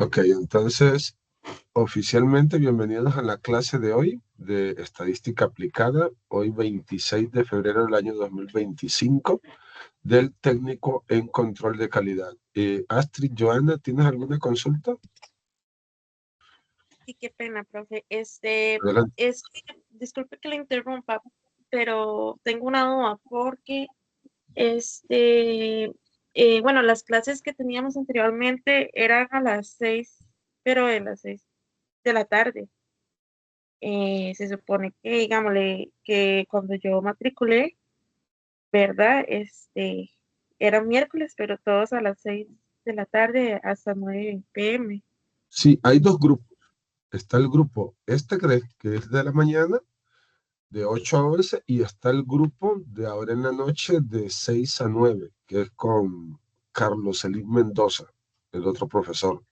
Ok, entonces, oficialmente bienvenidos a la clase de hoy de Estadística Aplicada, hoy 26 de febrero del año 2025, del técnico en control de calidad. Astrid, Joana, ¿tienes alguna consulta? Sí, qué pena, profe. Adelante. Disculpe que le interrumpa, pero tengo una duda porque, este, bueno, las clases que teníamos anteriormente eran a las 6, pero de las 6 de la tarde. Se supone que, digámosle, que cuando yo matriculé, ¿verdad? Era miércoles, pero todos a las 6 de la tarde hasta 9 p.m. Sí, hay dos grupos. Está el grupo que es de la mañana, de 8 a 11, y está el grupo de ahora en la noche de 6 a 9, que es con Carlos Elín Mendoza, el otro profesor.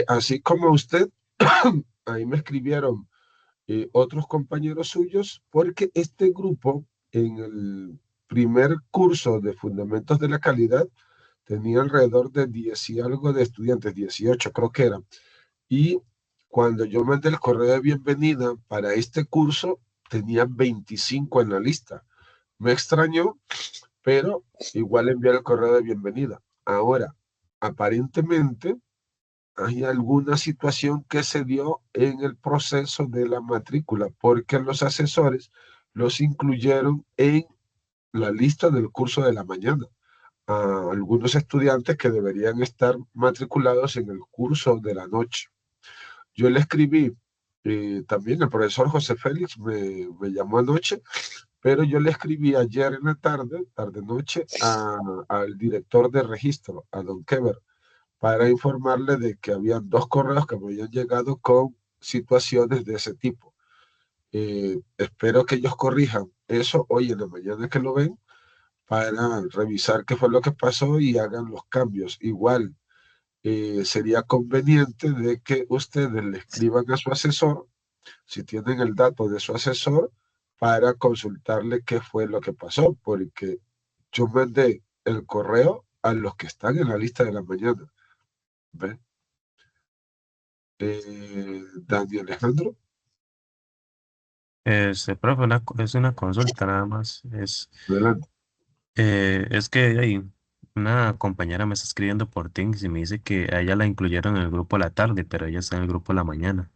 Así como usted, ahí me escribieron otros compañeros suyos, porque este grupo en el primer curso de Fundamentos de la Calidad tenía alrededor de 10 y algo de estudiantes, 18 creo que eran. Y cuando yo mandé el correo de bienvenida para este curso, tenía 25 en la lista. Me extrañó, pero igual envié el correo de bienvenida. Ahora, aparentemente, hay alguna situación que se dio en el proceso de la matrícula, porque los asesores los incluyeron en la lista del curso de la mañana a algunos estudiantes que deberían estar matriculados en el curso de la noche. Yo le escribí, también el profesor José Félix me llamó anoche, pero yo le escribí ayer en la tarde, tarde-noche, al director de registro, a don Kever, para informarle de que habían dos correos que me habían llegado con situaciones de ese tipo. Espero que ellos corrijan eso hoy en la mañana que lo ven para revisar qué fue lo que pasó y hagan los cambios. Igual, sería conveniente de que ustedes le escriban a su asesor, si tienen el dato de su asesor, para consultarle qué fue lo que pasó, porque yo mandé el correo a los que están en la lista de la mañana. ¿Ve? Dani Alejandro. Profe, es una consulta nada más. Adelante. Es que hay una compañera me está escribiendo por Teams y me dice que a ella la incluyeron en el grupo a la tarde, pero ella está en el grupo a la mañana.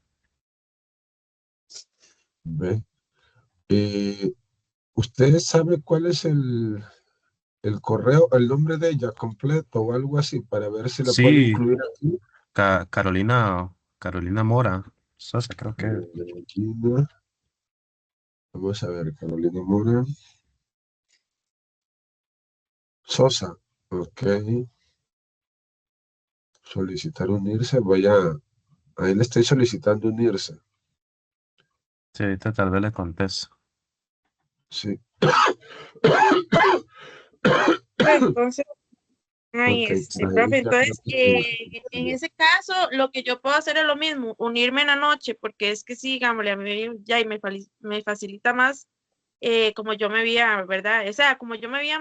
¿Ve? Eh, ¿Usted sabe cuál es el correo, el nombre de ella completo o algo así para ver si la puedo Sí, incluir aquí? Carolina Mora, Sosa, creo que es. Carolina, vamos a ver, Carolina Mora, Sosa, ok, solicitar unirse, ahí le estoy solicitando unirse, Sí, ahorita tal vez le contesto. sí, Pero entonces, ay, ok, profe, ahí ya creo entonces, que en ese caso, lo que yo puedo hacer es lo mismo, unirme en la noche, porque es que sí, digámosle, a mí ya y me facilita más, como yo me había, ¿verdad? O sea, como yo me había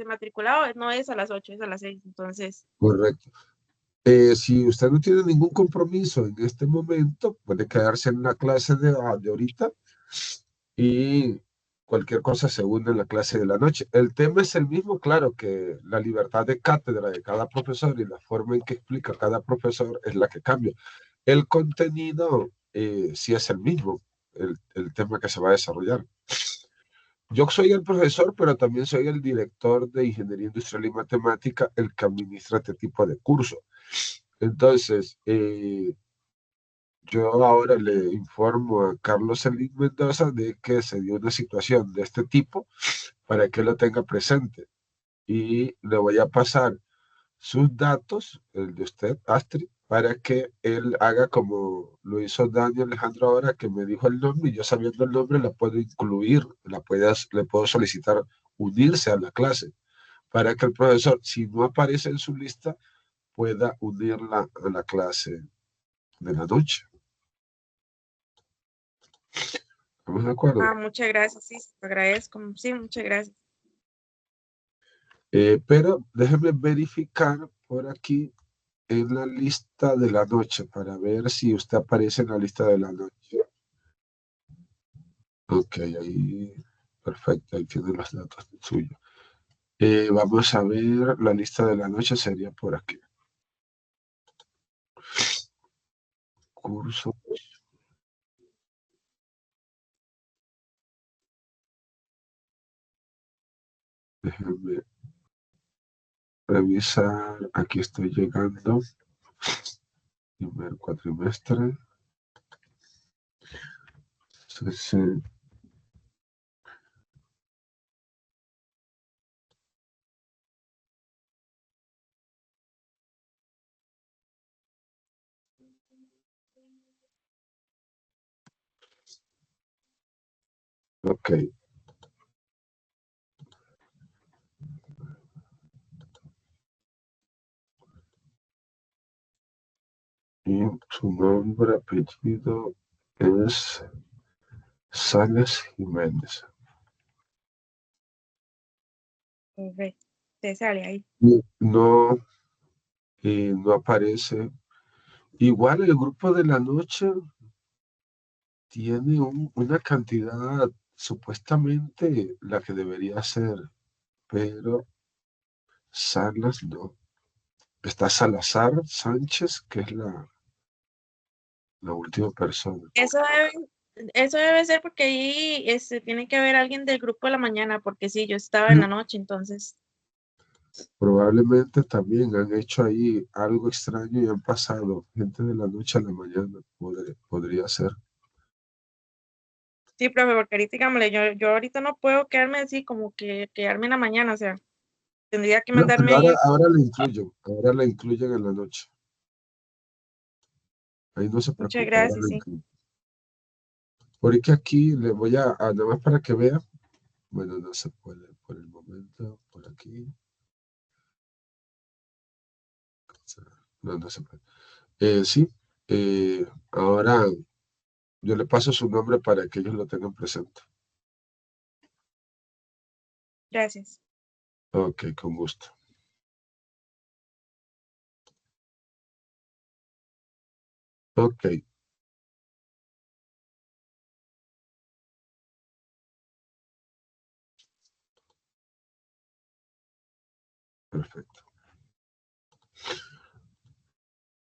matriculado, no es a las 8, es a las 6, entonces, correcto. Si usted no tiene ningún compromiso en este momento, puede quedarse en la clase de ahorita y cualquier cosa se une en la clase de la noche. El tema es el mismo, claro, que la libertad de cátedra de cada profesor y la forma en que explica cada profesor es la que cambia. El contenido sí es el mismo, el tema que se va a desarrollar. Yo soy el profesor, pero también soy el director de Ingeniería Industrial y Matemática, el que administra este tipo de curso. Entonces, yo ahora le informo a Carlos Elín Mendoza de que se dio una situación de este tipo para que lo tenga presente. Y le voy a pasar sus datos, el de usted, Astrid, para que él haga como lo hizo Dani Alejandro ahora, que me dijo el nombre, y yo sabiendo el nombre la puedo incluir, le puedo solicitar unirse a la clase, para que el profesor, si no aparece en su lista, pueda unirla a la clase de la noche. ¿Estamos de acuerdo? muchas gracias, sí, te agradezco, sí, muchas gracias. Pero déjeme verificar por aquí. en la lista de la noche para ver si usted aparece en la lista de la noche. Ok, ahí, perfecto, ahí tiene los datos suyos. Vamos a ver, la lista de la noche sería por aquí. Curso. Déjenme revisar, aquí estoy llegando. Primer cuatrimestre. Sí. Ok. Y su nombre, apellido es Salas Jiménez. Correcto. Te sale ahí. No, no aparece. Igual el grupo de la noche tiene una cantidad supuestamente la que debería ser, pero Salas no. Está Salazar Sánchez, que es la última persona. Eso debe ser porque ahí tiene que haber alguien del grupo de la mañana, porque sí, yo estaba en Sí, la noche, entonces. probablemente también han hecho ahí algo extraño y han pasado gente de la noche a la mañana. Podría ser. Sí, profe, porque ahorita, digámosle, yo ahorita no puedo quedarme así como que quedarme en la mañana, o sea, tendría que No, pero mandarme ahora, ahí. ahora la incluyen en la noche. Ahí no se Muchas preocupe, ahora gracias, la sí. incluyen. Porque aquí le voy nada más para que vea. Bueno, no se puede por el momento, por aquí. No, no se puede. Sí, ahora yo le paso su nombre para que ellos lo tengan presente. Gracias. Ok, con gusto. Ok, perfecto.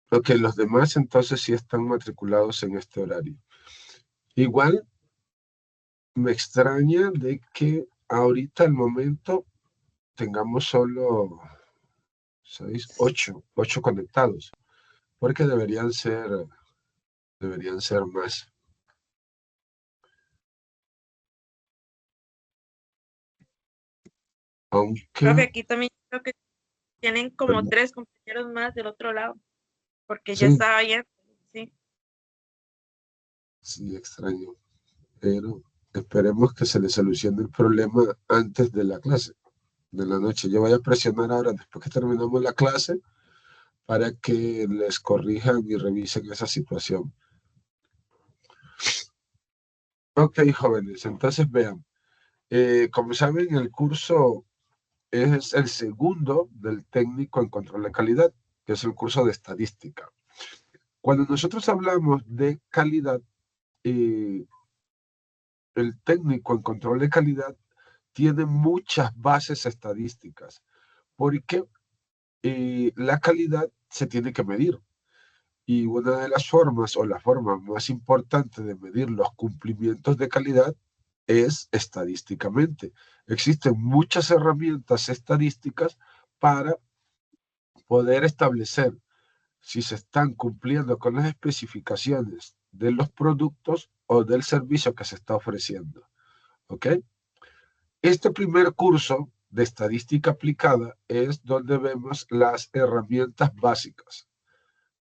Ok, los demás entonces sí están matriculados en este horario. Igual me extraña de que ahorita al momento tengamos solo 8 conectados, porque deberían ser más. Profe, Aunque, aquí también creo que tienen como perdón, 3 compañeros más del otro lado, porque ya sí, estaba ayer, sí. sí, extraño, pero esperemos que se le solucione el problema antes de la clase, de la noche. Yo voy a presionar ahora, después que terminamos la clase, para que les corrijan y revisen esa situación. Ok, jóvenes, entonces vean, como saben, el curso es el segundo del técnico en control de calidad, que es el curso de estadística. Cuando nosotros hablamos de calidad, eh, el técnico en control de calidad tiene muchas bases estadísticas, porque la calidad se tiene que medir. Y una de las formas o la forma más importante de medir los cumplimientos de calidad es estadísticamente. Existen muchas herramientas estadísticas para poder establecer si se están cumpliendo con las especificaciones de los productos o del servicio que se está ofreciendo. ¿Ok? Este primer curso de estadística aplicada es donde vemos las herramientas básicas.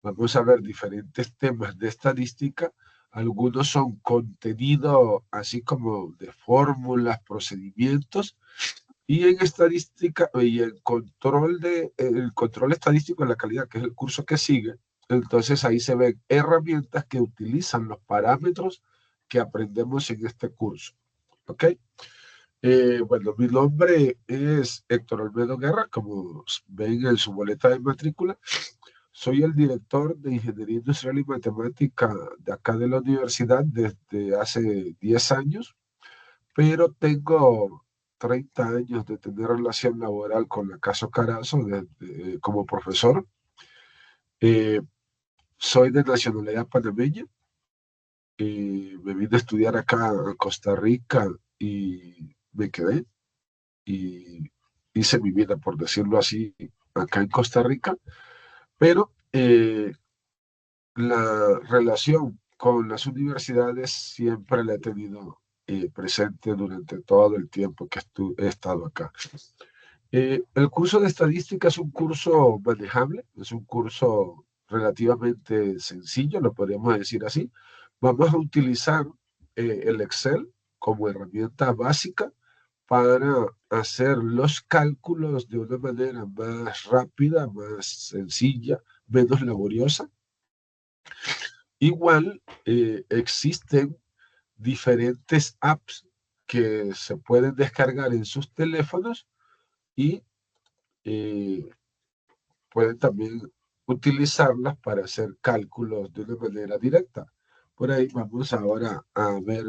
Vamos a ver diferentes temas de estadística. Algunos son contenido así como de fórmulas, procedimientos, y en estadística y el control estadístico de la calidad, que es el curso que sigue. Entonces ahí se ven herramientas que utilizan los parámetros que aprendemos en este curso. ¿Ok? Bueno, mi nombre es Héctor Olmedo Guerra, como ven en su boleta de matrícula. Soy el director de Ingeniería Industrial y Matemática de acá de la universidad desde hace 10 años, pero tengo 30 años de tener relación laboral con la Caso Carazo como profesor. Eh, Soy de nacionalidad panameña. Me vine a estudiar acá a Costa Rica y me quedé y hice mi vida, por decirlo así, acá en Costa Rica, pero la relación con las universidades siempre la he tenido presente durante todo el tiempo que he estado acá. El curso de estadística es un curso manejable, es un curso relativamente sencillo, lo podríamos decir así. Vamos a utilizar el Excel como herramienta básica para hacer los cálculos de una manera más rápida, más sencilla, menos laboriosa. Igual existen diferentes apps que se pueden descargar en sus teléfonos y eh, pueden también utilizarlas para hacer cálculos de una manera directa. Por ahí vamos ahora a ver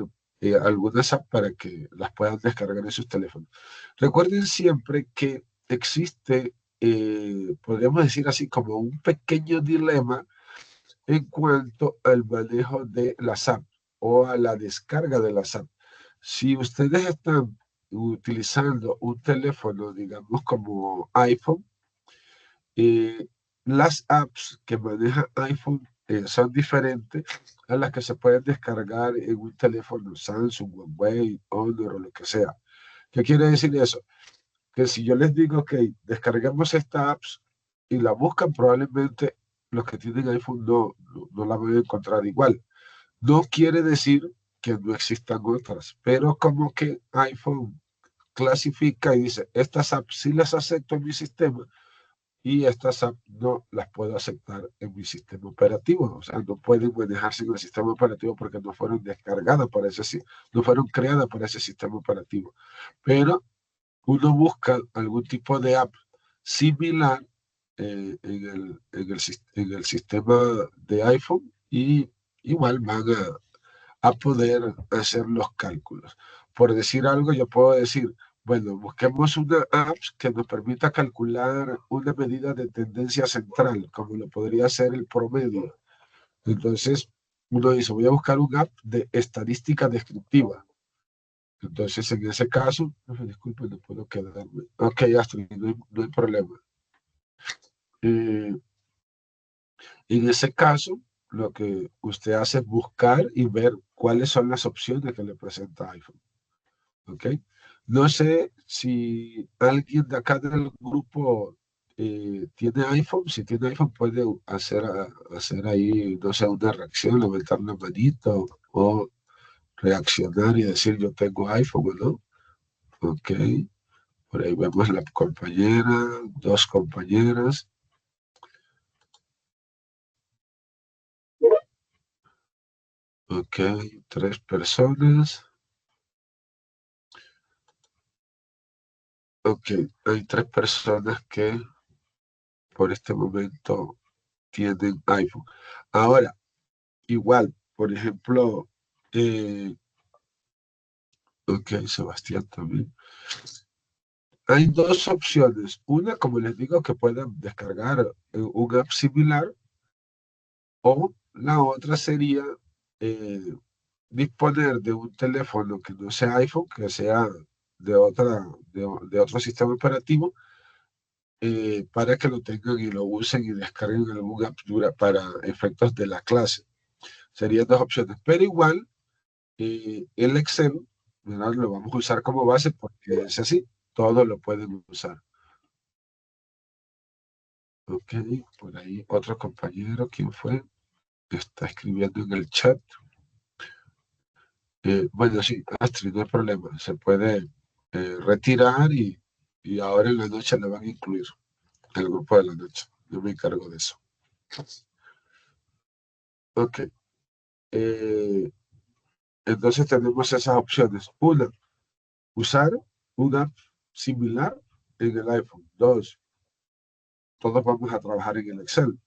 algunas apps para que las puedan descargar en sus teléfonos. Recuerden siempre que existe, podríamos decir así, como un pequeño dilema en cuanto al manejo de las apps o a la descarga de las apps. Si ustedes están utilizando un teléfono, digamos como iPhone, las apps que maneja iPhone son diferentes a las que se pueden descargar en un teléfono Samsung, Huawei, Honor o lo que sea. ¿Qué quiere decir eso? Que si yo les digo que descarguemos esta apps y la buscan, probablemente los que tienen iPhone no la van a encontrar igual. No quiere decir que no existan otras, pero como que iPhone clasifica y dice, estas apps sí las acepto en mi sistema y estas apps no las puedo aceptar en mi sistema operativo. O sea, no pueden manejarse en el sistema operativo porque no fueron descargadas para no fueron creadas para ese sistema operativo. Pero uno busca algún tipo de app similar en el sistema de iPhone y igual van a poder hacer los cálculos. Por decir algo, yo puedo decir, bueno, busquemos una app que nos permita calcular una medida de tendencia central, como lo podría ser el promedio. Entonces, uno dice, voy a buscar una app de estadística descriptiva. Entonces, en ese caso, disculpe, no puedo quedarme. Ok, Astrid, no hay problema. Eh, en ese caso, lo que usted hace es buscar y ver cuáles son las opciones que le presenta iPhone. ¿Ok? No sé si alguien de acá del grupo tiene iPhone. Si tiene iPhone, puede hacer ahí, no sé, una reacción, levantar la manito o reaccionar y decir yo tengo iPhone, ¿no? Ok. Por ahí vemos la compañera, dos compañeras. Ok, tres personas. Ok, hay tres personas que por este momento tienen iPhone. Ahora, igual, por ejemplo, eh, ok, Sebastián también. Hay dos opciones. Una, como les digo, que puedan descargar un app similar, o la otra sería eh, disponer de un teléfono que no sea iPhone, que sea de otro sistema operativo, para que lo tengan y lo usen y descarguen algún app para efectos de la clase. Serían dos opciones, pero igual el Excel, ¿verdad? Lo vamos a usar como base porque es así, todos lo pueden usar. Ok, por ahí otro compañero, ¿quién fue? Está escribiendo en el chat. Bueno, sí, Astrid, no hay problema, se puede retirar y ahora en la noche le van a incluir el grupo de la noche. Yo me encargo de eso. Ok, eh, entonces tenemos esas opciones. Una, usar una app similar en el iPhone. Dos, todos vamos a trabajar en el Excel.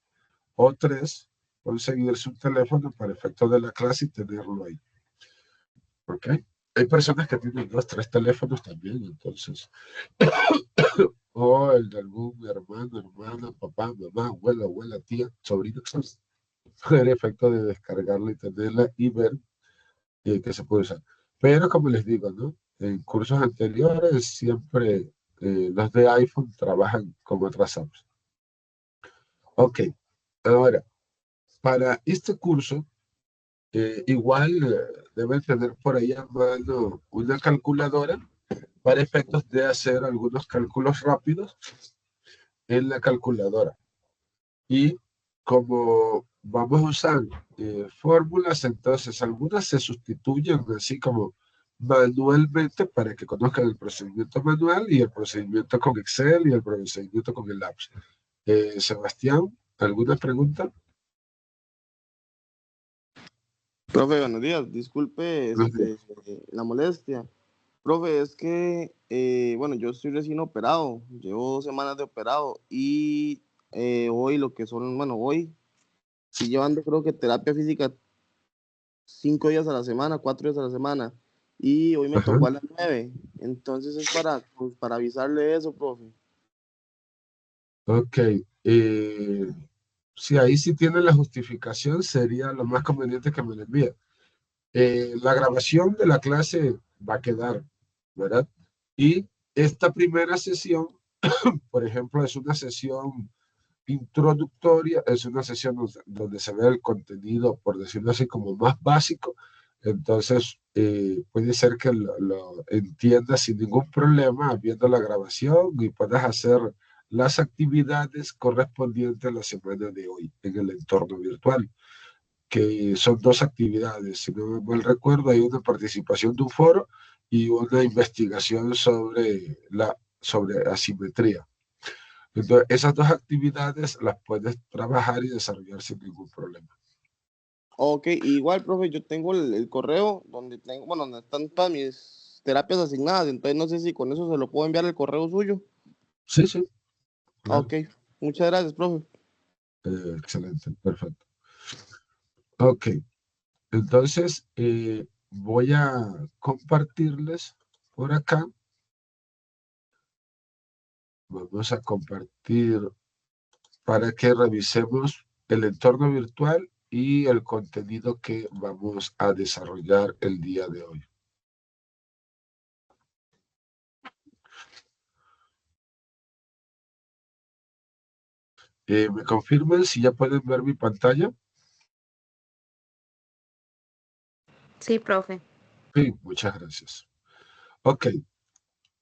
o 3, conseguirse un teléfono para efectos de la clase y tenerlo ahí. ¿Ok? Hay personas que tienen 2, 3 teléfonos también, entonces. O el de algún hermano, hermana, papá, mamá, abuela, abuela, tía, sobrino, para efecto de descargarla y tenerla y ver qué se puede usar. Pero como les digo, ¿no? En cursos anteriores siempre los de iPhone trabajan con otras apps. Ok, ahora, para este curso, igual deben tener por ahí a mano una calculadora para efectos de hacer algunos cálculos rápidos en la calculadora. Y como vamos a usar fórmulas, entonces algunas se sustituyen así como manualmente para que conozcan el procedimiento manual y el procedimiento con Excel y el procedimiento con el apps. Sebastián, ¿alguna pregunta? Profe, buenos días. Disculpe Buenos días. la molestia. Profe, es que, bueno, yo estoy recién operado, llevo 2 semanas de operado y hoy lo que son, bueno, hoy estoy llevando creo que terapia física 5 días a la semana, 4 días a la semana y hoy me Ajá. tocó a las 9. Entonces es pues, para avisarle eso, profe. Ok. Si ahí sí tiene la justificación, sería lo más conveniente que me lo envíe. La grabación de la clase va a quedar, ¿verdad? Y esta primera sesión, por ejemplo, es una sesión introductoria, es una sesión donde se ve el contenido, por decirlo así, como más básico. Entonces, puede ser que lo entiendas sin ningún problema viendo la grabación y puedas hacer las actividades correspondientes a la semana de hoy en el entorno virtual, que son 2 actividades. Si no mal recuerdo, hay una participación de un foro y una investigación sobre asimetría. Entonces, esas 2 actividades las puedes trabajar y desarrollar sin ningún problema. Ok, igual, profe, yo tengo el correo donde tengo, bueno, donde están todas mis terapias asignadas, entonces no sé si con eso se lo puedo enviar el correo suyo. Sí, sí, claro. Ok, muchas gracias, profe. Excelente, perfecto. Ok, entonces voy a compartirles por acá. Vamos a compartir para que revisemos el entorno virtual y el contenido que vamos a desarrollar el día de hoy. ¿Me confirman si ya pueden ver mi pantalla? Sí, profe. Sí, muchas gracias. Ok,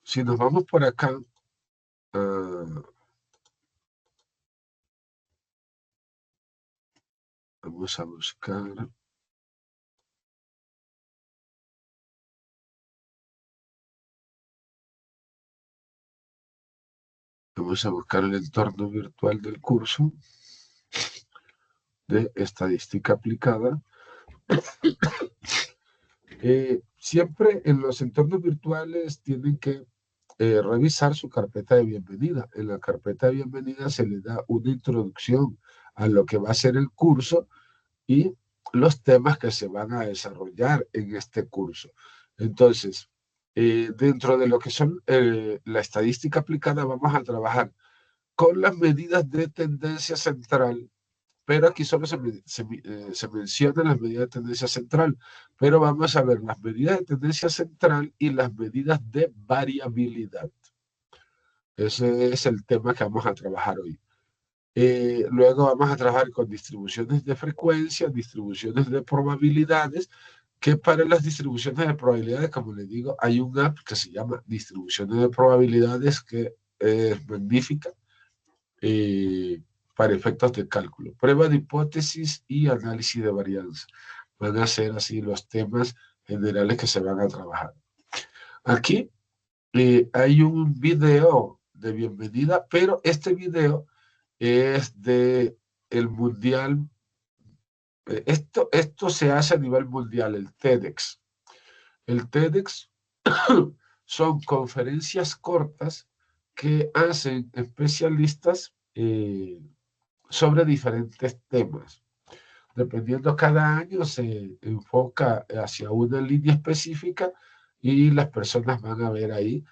si nos vamos por acá, vamos a buscar. Vamos a buscar el entorno virtual del curso de estadística aplicada. Siempre en los entornos virtuales tienen que revisar su carpeta de bienvenida. En la carpeta de bienvenida se le da una introducción a lo que va a ser el curso y los temas que se van a desarrollar en este curso. Entonces, dentro de lo que son la estadística aplicada, vamos a trabajar con las medidas de tendencia central, pero aquí solo se mencionan las medidas de tendencia central, pero vamos a ver las medidas de tendencia central y las medidas de variabilidad. Ese es el tema que vamos a trabajar hoy. Luego vamos a trabajar con distribuciones de frecuencia, distribuciones de probabilidades, que para las distribuciones de probabilidades, como les digo, hay una app que se llama Distribuciones de Probabilidades, que es magnífica para efectos de cálculo. Prueba de hipótesis y análisis de varianza. Van a ser así los temas generales que se van a trabajar. Aquí hay un video de bienvenida, pero este video es de el mundial. Esto se hace a nivel mundial, el TEDx. El TEDx son conferencias cortas que hacen especialistas sobre diferentes temas. Dependiendo cada año se enfoca hacia una línea específica y las personas van a ver ahí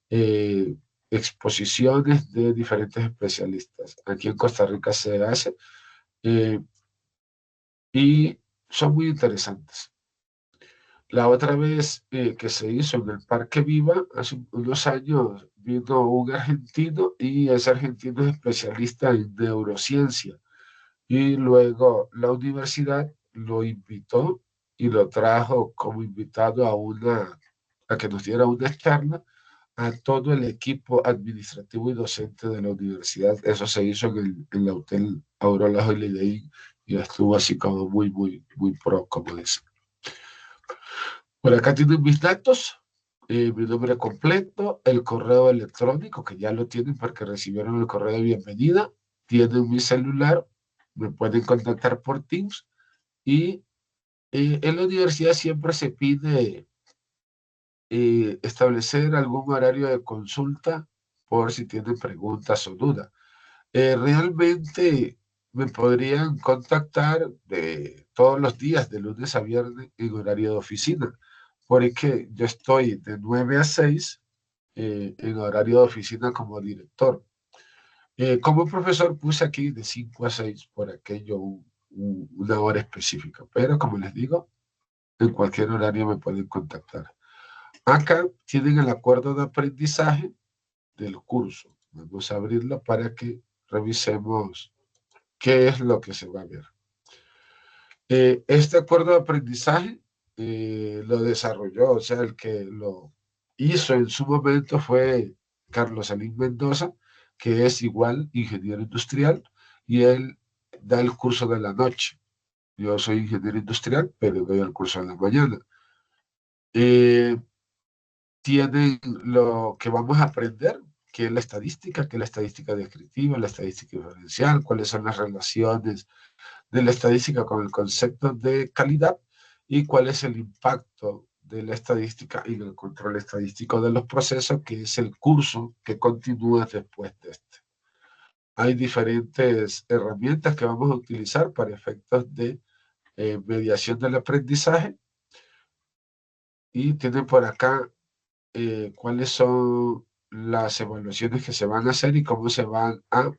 eh, exposiciones de diferentes especialistas. Aquí en Costa Rica se hace eh, y son muy interesantes. La otra vez que se hizo en el Parque Viva, hace unos años, vino un argentino y ese argentino es especialista en neurociencia. Y luego la universidad lo invitó y lo trajo como invitado a que nos diera una charla a todo el equipo administrativo y docente de la universidad. Eso se hizo en el Hotel Aurora Holiday Inn y estuvo así como muy pro, como dicen. Por acá tienen mis datos, mi nombre completo, el correo electrónico, que ya lo tienen porque recibieron el correo de bienvenida, tienen mi celular, me pueden contactar por Teams y en la universidad siempre se pide establecer algún horario de consulta por si tienen preguntas o dudas. Realmente me podrían contactar de todos los días, de lunes a viernes, en horario de oficina, porque yo estoy de 9 a 6 en horario de oficina como director. Como profesor puse aquí de 5 a 6 por aquello una hora específica, pero como les digo, en cualquier horario me pueden contactar. Acá tienen el acuerdo de aprendizaje del curso. Vamos a abrirlo para que revisemos qué es lo que se va a ver. Este acuerdo de aprendizaje lo desarrolló, o sea, el que lo hizo en su momento fue Carlos Alín Mendoza, que es igual ingeniero industrial, y él da el curso de la noche. Yo soy ingeniero industrial, pero doy el curso de la mañana. Eh, Tienen lo que vamos a aprender, que es la estadística descriptiva, la estadística diferencial, cuáles son las relaciones de la estadística con el concepto de calidad y cuál es el impacto de la estadística en el control estadístico de los procesos, que es el curso que continúa después de este. Hay diferentes herramientas que vamos a utilizar para efectos de mediación del aprendizaje y tienen por acá cuáles son las evaluaciones que se van a hacer y cómo se van a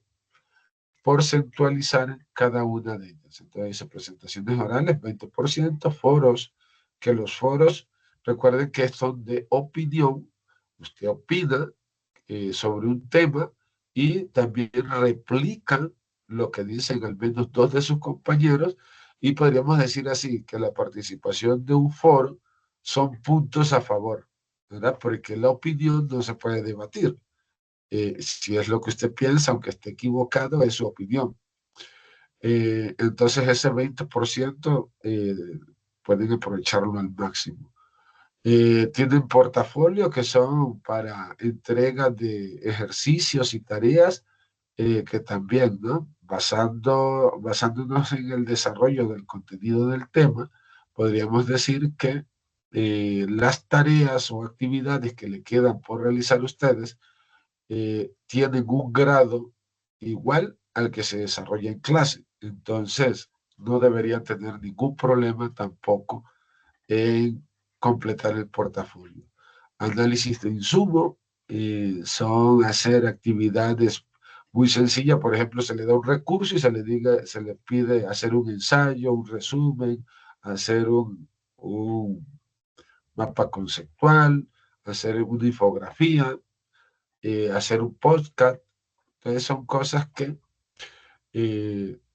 porcentualizar cada una de ellas. Entonces dice presentaciones orales, 20%, foros, que los foros, recuerden que son de opinión, usted opina sobre un tema y también replica lo que dicen al menos dos de sus compañeros y podríamos decir así, que la participación de un foro son puntos a favor, ¿verdad? Porque la opinión no se puede debatir. Si es lo que usted piensa, aunque esté equivocado, es su opinión. Entonces ese 20% pueden aprovecharlo al máximo. Tienen portafolio que son para entrega de ejercicios y tareas que también, ¿no? Basándonos en el desarrollo del contenido del tema, podríamos decir que las tareas o actividades que le quedan por realizar ustedes tienen un grado igual al que se desarrolla en clase. Entonces, no deberían tener ningún problema tampoco en completar el portafolio. Análisis de insumo son hacer actividades muy sencillas. Por ejemplo, se le da un recurso y se le pide hacer un ensayo, un resumen, hacer un mapa conceptual, hacer una infografía, hacer un podcast. Entonces son cosas que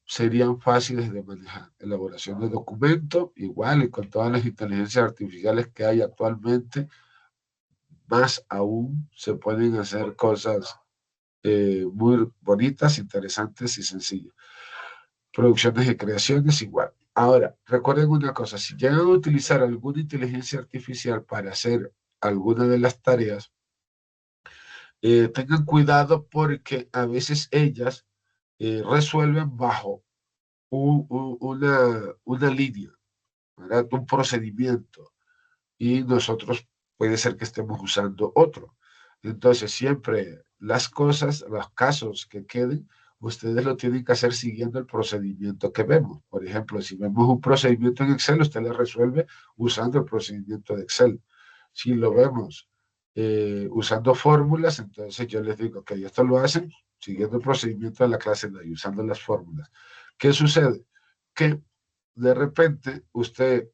serían fáciles de manejar. Elaboración de documentos, igual, y con todas las inteligencias artificiales que hay actualmente, más aún se pueden hacer cosas muy bonitas, interesantes y sencillas. Producciones y creaciones, igual. Ahora, recuerden una cosa, si llegan a utilizar alguna inteligencia artificial para hacer alguna de las tareas, tengan cuidado porque a veces ellas resuelven bajo una línea, ¿verdad? Un procedimiento y nosotros puede ser que estemos usando otro. Entonces, siempre las cosas, los casos que queden, ustedes lo tienen que hacer siguiendo el procedimiento que vemos. Por ejemplo, si vemos un procedimiento en Excel, usted lo resuelve usando el procedimiento de Excel. Si lo vemos usando fórmulas, entonces yo les digo que esto lo hacen siguiendo el procedimiento de la clase de ahí, usando las fórmulas. ¿Qué sucede? Que de repente usted,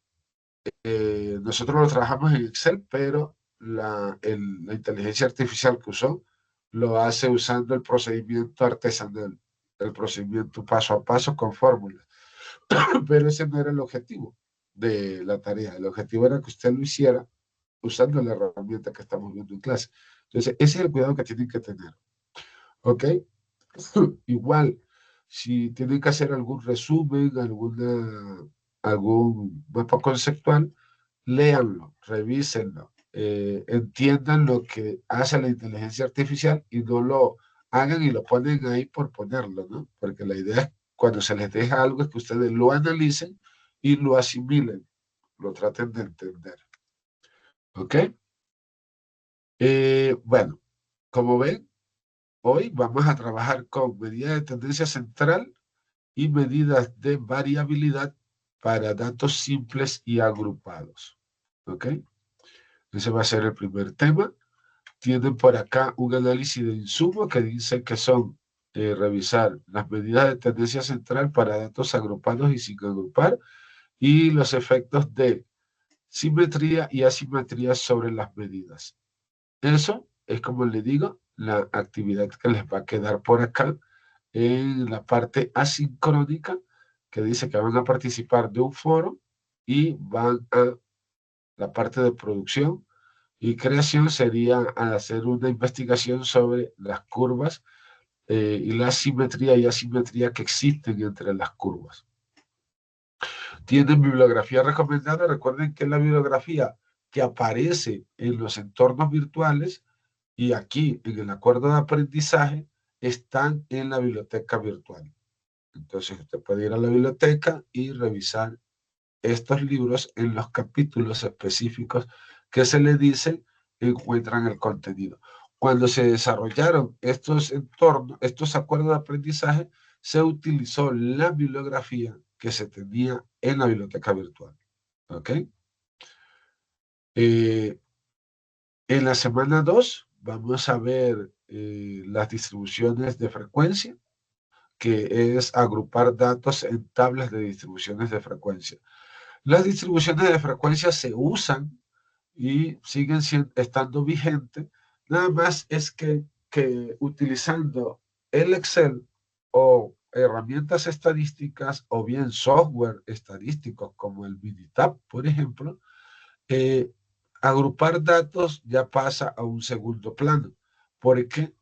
nosotros lo trabajamos en Excel, pero la inteligencia artificial que usó lo hace usando el procedimiento artesanal, el procedimiento paso a paso con fórmulas. Pero ese no era el objetivo de la tarea. El objetivo era que usted lo hiciera usando la herramienta que estamos viendo en clase. Entonces, ese es el cuidado que tienen que tener. ¿Ok? Igual, si tienen que hacer algún resumen, algún mapa conceptual, léanlo, revísenlo, entiendan lo que hace la inteligencia artificial y no lo hagan y lo ponen ahí por ponerlo, ¿no? Porque la idea es, cuando se les deja algo, es que ustedes lo analicen y lo asimilen, lo traten de entender. ¿Ok? Bueno, como ven, hoy vamos a trabajar con medidas de tendencia central y medidas de variabilidad para datos simples y agrupados. ¿Ok? Ese va a ser el primer tema. Tienen por acá un análisis de insumo que dice que son revisar las medidas de tendencia central para datos agrupados y sin agrupar y los efectos de simetría y asimetría sobre las medidas. Eso es, como le digo, la actividad que les va a quedar por acá en la parte asincrónica, que dice que van a participar de un foro y van a la parte de producción y creación sería al hacer una investigación sobre las curvas y la simetría y asimetría que existen entre las curvas. Tienen bibliografía recomendada. Recuerden que la bibliografía que aparece en los entornos virtuales y aquí en el acuerdo de aprendizaje están en la biblioteca virtual. Entonces usted puede ir a la biblioteca y revisar estos libros en los capítulos específicos que se le dice encuentran el contenido. Cuando se desarrollaron estos entornos, estos acuerdos de aprendizaje, se utilizó la bibliografía que se tenía en la biblioteca virtual. ¿Ok? En la semana 2 vamos a ver las distribuciones de frecuencia, que es agrupar datos en tablas de distribuciones de frecuencia. Las distribuciones de frecuencia se usan y siguen estando vigentes. Nada más es que utilizando el Excel o herramientas estadísticas o bien software estadísticos como el Minitab, por ejemplo, agrupar datos ya pasa a un segundo plano, porque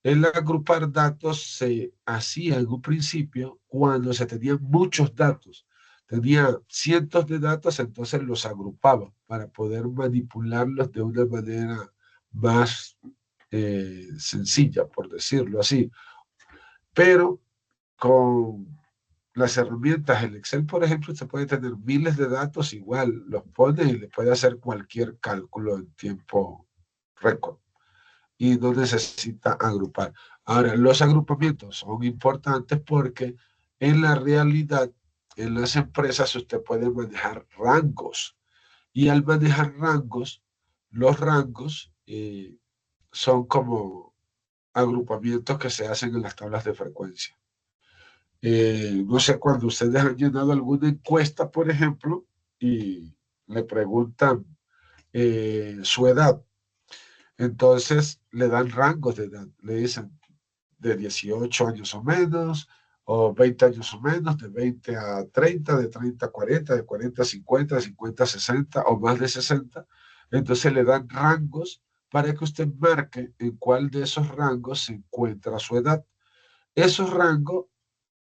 el agrupar datos se hacía en un principio cuando se tenían muchos datos. Tenía cientos de datos, entonces los agrupaba para poder manipularlos de una manera más sencilla, por decirlo así. Pero con las herramientas, el Excel, por ejemplo, se puede tener miles de datos, igual los pone y le puede hacer cualquier cálculo en tiempo récord y no necesita agrupar. Ahora, los agrupamientos son importantes porque en la realidad, en las empresas, usted puede manejar rangos y al manejar rangos, los rangos son como agrupamientos que se hacen en las tablas de frecuencia. No sé, cuando ustedes han llenado alguna encuesta, por ejemplo, y le preguntan su edad, entonces le dan rangos de edad, le dicen de 18 años o menos, o 20 años o menos, de 20 a 30, de 30 a 40, de 40 a 50, de 50 a 60 o más de 60. Entonces le dan rangos para que usted marque en cuál de esos rangos se encuentra su edad. Esos rangos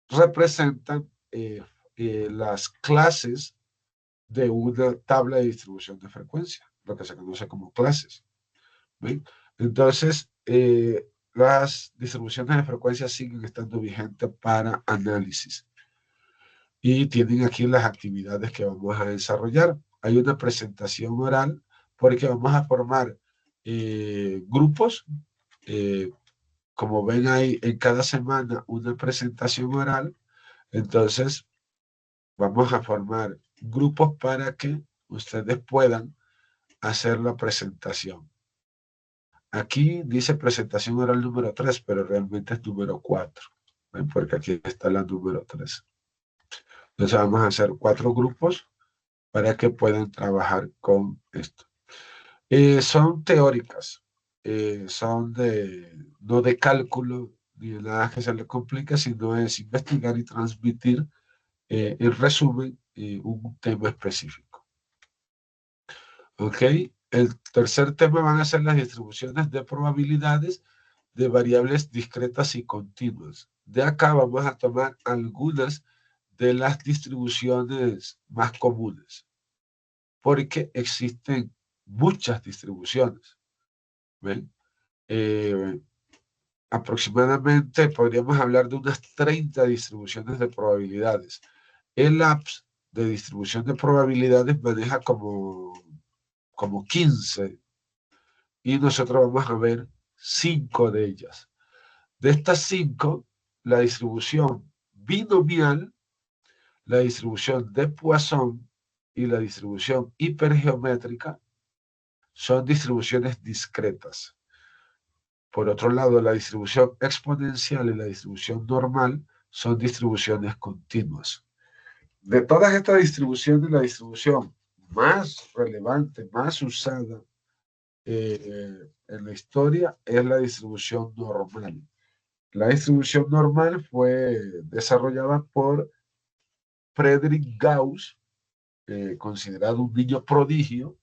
representan las clases de una tabla de distribución de frecuencia, lo que se conoce como clases. ¿Ven? Entonces, las distribuciones de frecuencia siguen estando vigentes para análisis. Y tienen aquí las actividades que vamos a desarrollar. Hay una presentación oral porque vamos a formar grupos como ven ahí en cada semana una presentación oral, entonces vamos a formar grupos para que ustedes puedan hacer la presentación. Aquí dice presentación oral número 3, pero realmente es número 4, ¿ven? Porque aquí está la número 3. Entonces vamos a hacer 4 grupos para que puedan trabajar con esto. Son teóricas, son no de cálculo ni de nada que se le complique, sino es investigar y transmitir en resumen un tema específico. ¿Ok? El tercer tema van a ser las distribuciones de probabilidades de variables discretas y continuas. De acá vamos a tomar algunas de las distribuciones más comunes, porque existen muchas distribuciones. ¿Ven? Aproximadamente podríamos hablar de unas 30 distribuciones de probabilidades. El apps de distribución de probabilidades maneja como 15 y nosotros vamos a ver 5 de ellas. De estas 5, la distribución binomial, la distribución de Poisson y la distribución hipergeométrica son distribuciones discretas. Por otro lado, la distribución exponencial y la distribución normal son distribuciones continuas. De todas estas distribuciones, la distribución más relevante, más usada en la historia es la distribución normal. La distribución normal fue desarrollada por Friedrich Gauss, considerado un niño prodigio,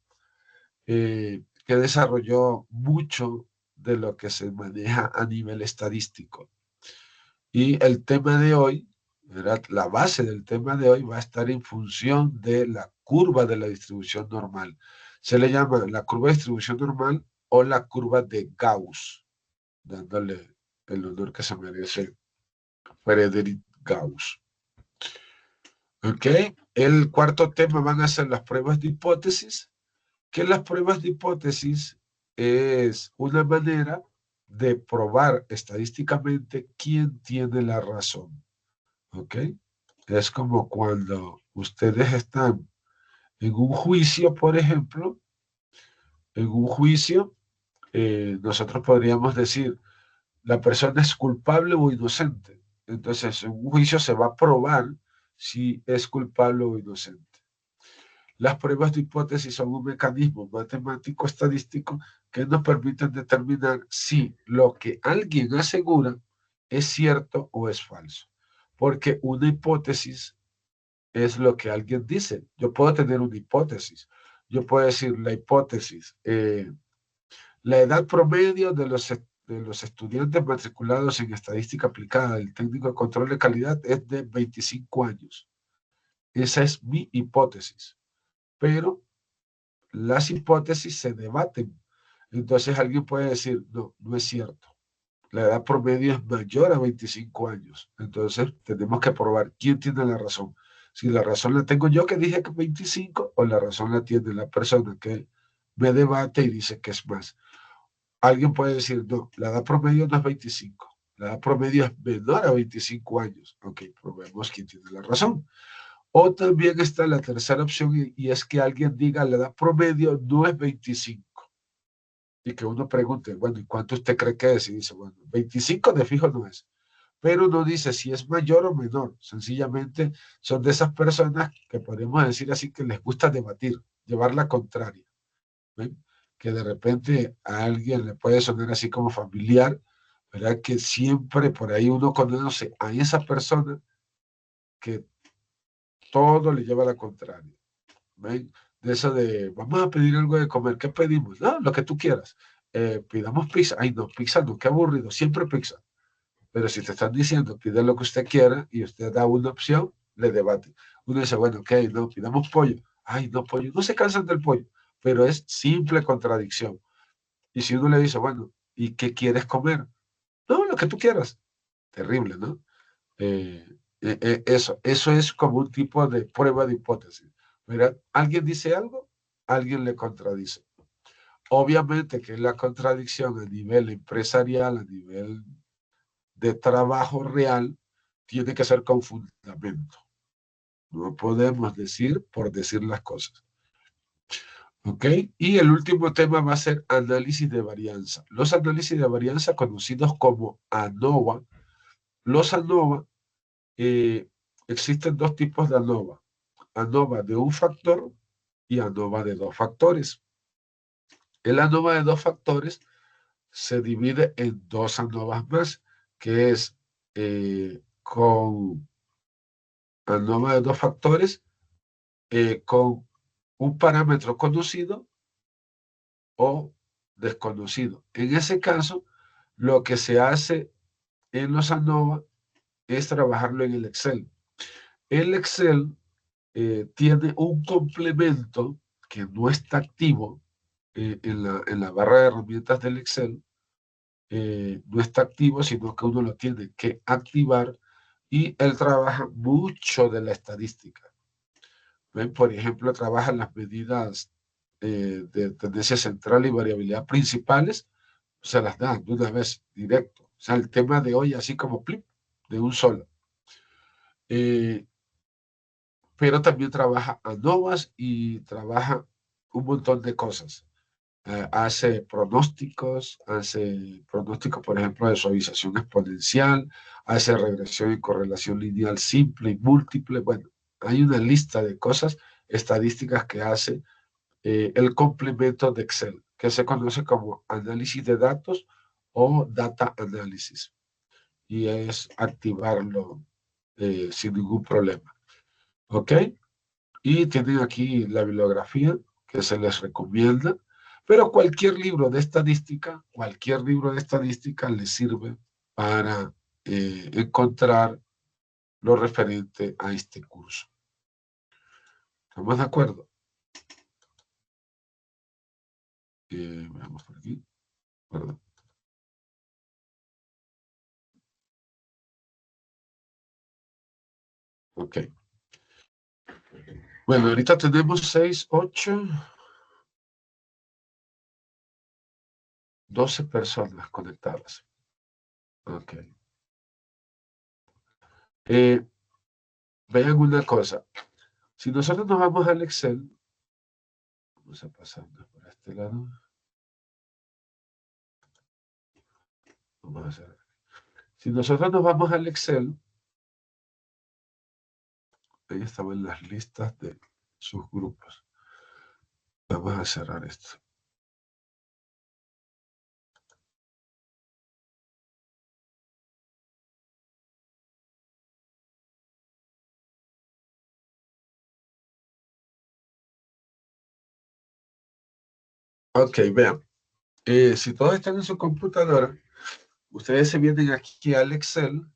que desarrolló mucho de lo que se maneja a nivel estadístico. Y el tema de hoy, ¿verdad? La base del tema de hoy va a estar en función de la curva de la distribución normal. Se le llama la curva de distribución normal o la curva de Gauss, dándole el honor que se merece Friedrich Gauss. ¿Ok? El cuarto tema van a ser las pruebas de hipótesis, que las pruebas de hipótesis es una manera de probar estadísticamente quién tiene la razón. ¿Ok? Es como cuando ustedes están en un juicio, por ejemplo, en un juicio, nosotros podríamos decir, la persona es culpable o inocente. Entonces, en un juicio se va a probar si es culpable o inocente. Las pruebas de hipótesis son un mecanismo matemático estadístico que nos permiten determinar si lo que alguien asegura es cierto o es falso. Porque una hipótesis es lo que alguien dice. Yo puedo tener una hipótesis. Yo puedo decir la hipótesis. La edad promedio de los estudiantes matriculados en estadística aplicada del técnico de control de calidad es de 25 años. Esa es mi hipótesis. Pero las hipótesis se debaten. Entonces alguien puede decir, no, no es cierto. La edad promedio es mayor a 25 años. Entonces tenemos que probar quién tiene la razón. Si la razón la tengo yo que dije que 25 o la razón la tiene la persona que me debate y dice que es más. Alguien puede decir, no, la edad promedio no es 25. La edad promedio es menor a 25 años. Ok, probemos quién tiene la razón. O también está la tercera opción y es que alguien diga la edad promedio no es 25. Y que uno pregunte, bueno, ¿y cuánto usted cree que es? Y dice, bueno, 25 de fijo no es. Pero no dice si es mayor o menor. Sencillamente son de esas personas que podemos decir así que les gusta debatir, llevar la contraria. ¿Ven? Que de repente a alguien le puede sonar así como familiar, ¿verdad? Que siempre por ahí uno conoce a esa persona que todo le lleva a la contraria. ¿Ven? De eso de, vamos a pedir algo de comer, ¿qué pedimos? No, lo que tú quieras. Pidamos pizza. Ay, no, pizza no, qué aburrido, siempre pizza. Pero si te están diciendo, pide lo que usted quiera y usted da una opción, le debate. Uno dice, bueno, ok, no, pidamos pollo. Ay, no, pollo, no se cansan del pollo, pero es simple contradicción. Y si uno le dice, bueno, ¿y qué quieres comer? No, lo que tú quieras. Terrible, ¿no? Eso es como un tipo de prueba de hipótesis. Mira, alguien dice algo, alguien le contradice. Obviamente que la contradicción a nivel empresarial, a nivel de trabajo real tiene que ser con fundamento. No podemos decir por decir las cosas. ¿Ok? Y el último tema va a ser análisis de varianza. Los análisis de varianza conocidos como ANOVA. Los ANOVA, existen dos tipos de ANOVA. ANOVA de un factor y ANOVA de dos factores. El ANOVA de dos factores se divide en dos ANOVAs más, que es con ANOVA de dos factores con un parámetro conocido o desconocido. En ese caso, lo que se hace en los ANOVA es trabajarlo en el Excel. El Excel tiene un complemento que no está activo en la barra de herramientas del Excel, no está activo, sino que uno lo tiene que activar y él trabaja mucho de la estadística. ¿Ven? Por ejemplo, trabaja las medidas de tendencia central y variabilidad principales, se las da de una vez directo. O sea, el tema de hoy así como plip, de un solo. Pero también trabaja ANOVAs y trabaja un montón de cosas. Hace pronósticos, por ejemplo, de suavización exponencial, hace regresión y correlación lineal simple y múltiple. Bueno, hay una lista de cosas estadísticas que hace el complemento de Excel, que se conoce como análisis de datos o data análisis. Y es activarlo sin ningún problema. ¿Ok? Y tienen aquí la bibliografía que se les recomienda, pero cualquier libro de estadística les sirve para encontrar lo referente a este curso. ¿Estamos de acuerdo? Veamos por aquí. Perdón. Ok. Bueno, ahorita tenemos 6, 8, 12 personas conectadas. Ok. Vean una cosa. Si nosotros nos vamos al Excel, vamos a pasarnos por este lado. Vamos a hacer. Si nosotros nos vamos al Excel, ahí estaban las listas de sus grupos. Vamos a cerrar esto. Ok, vean. Si todos están en su computadora, ustedes se vienen aquí al Excel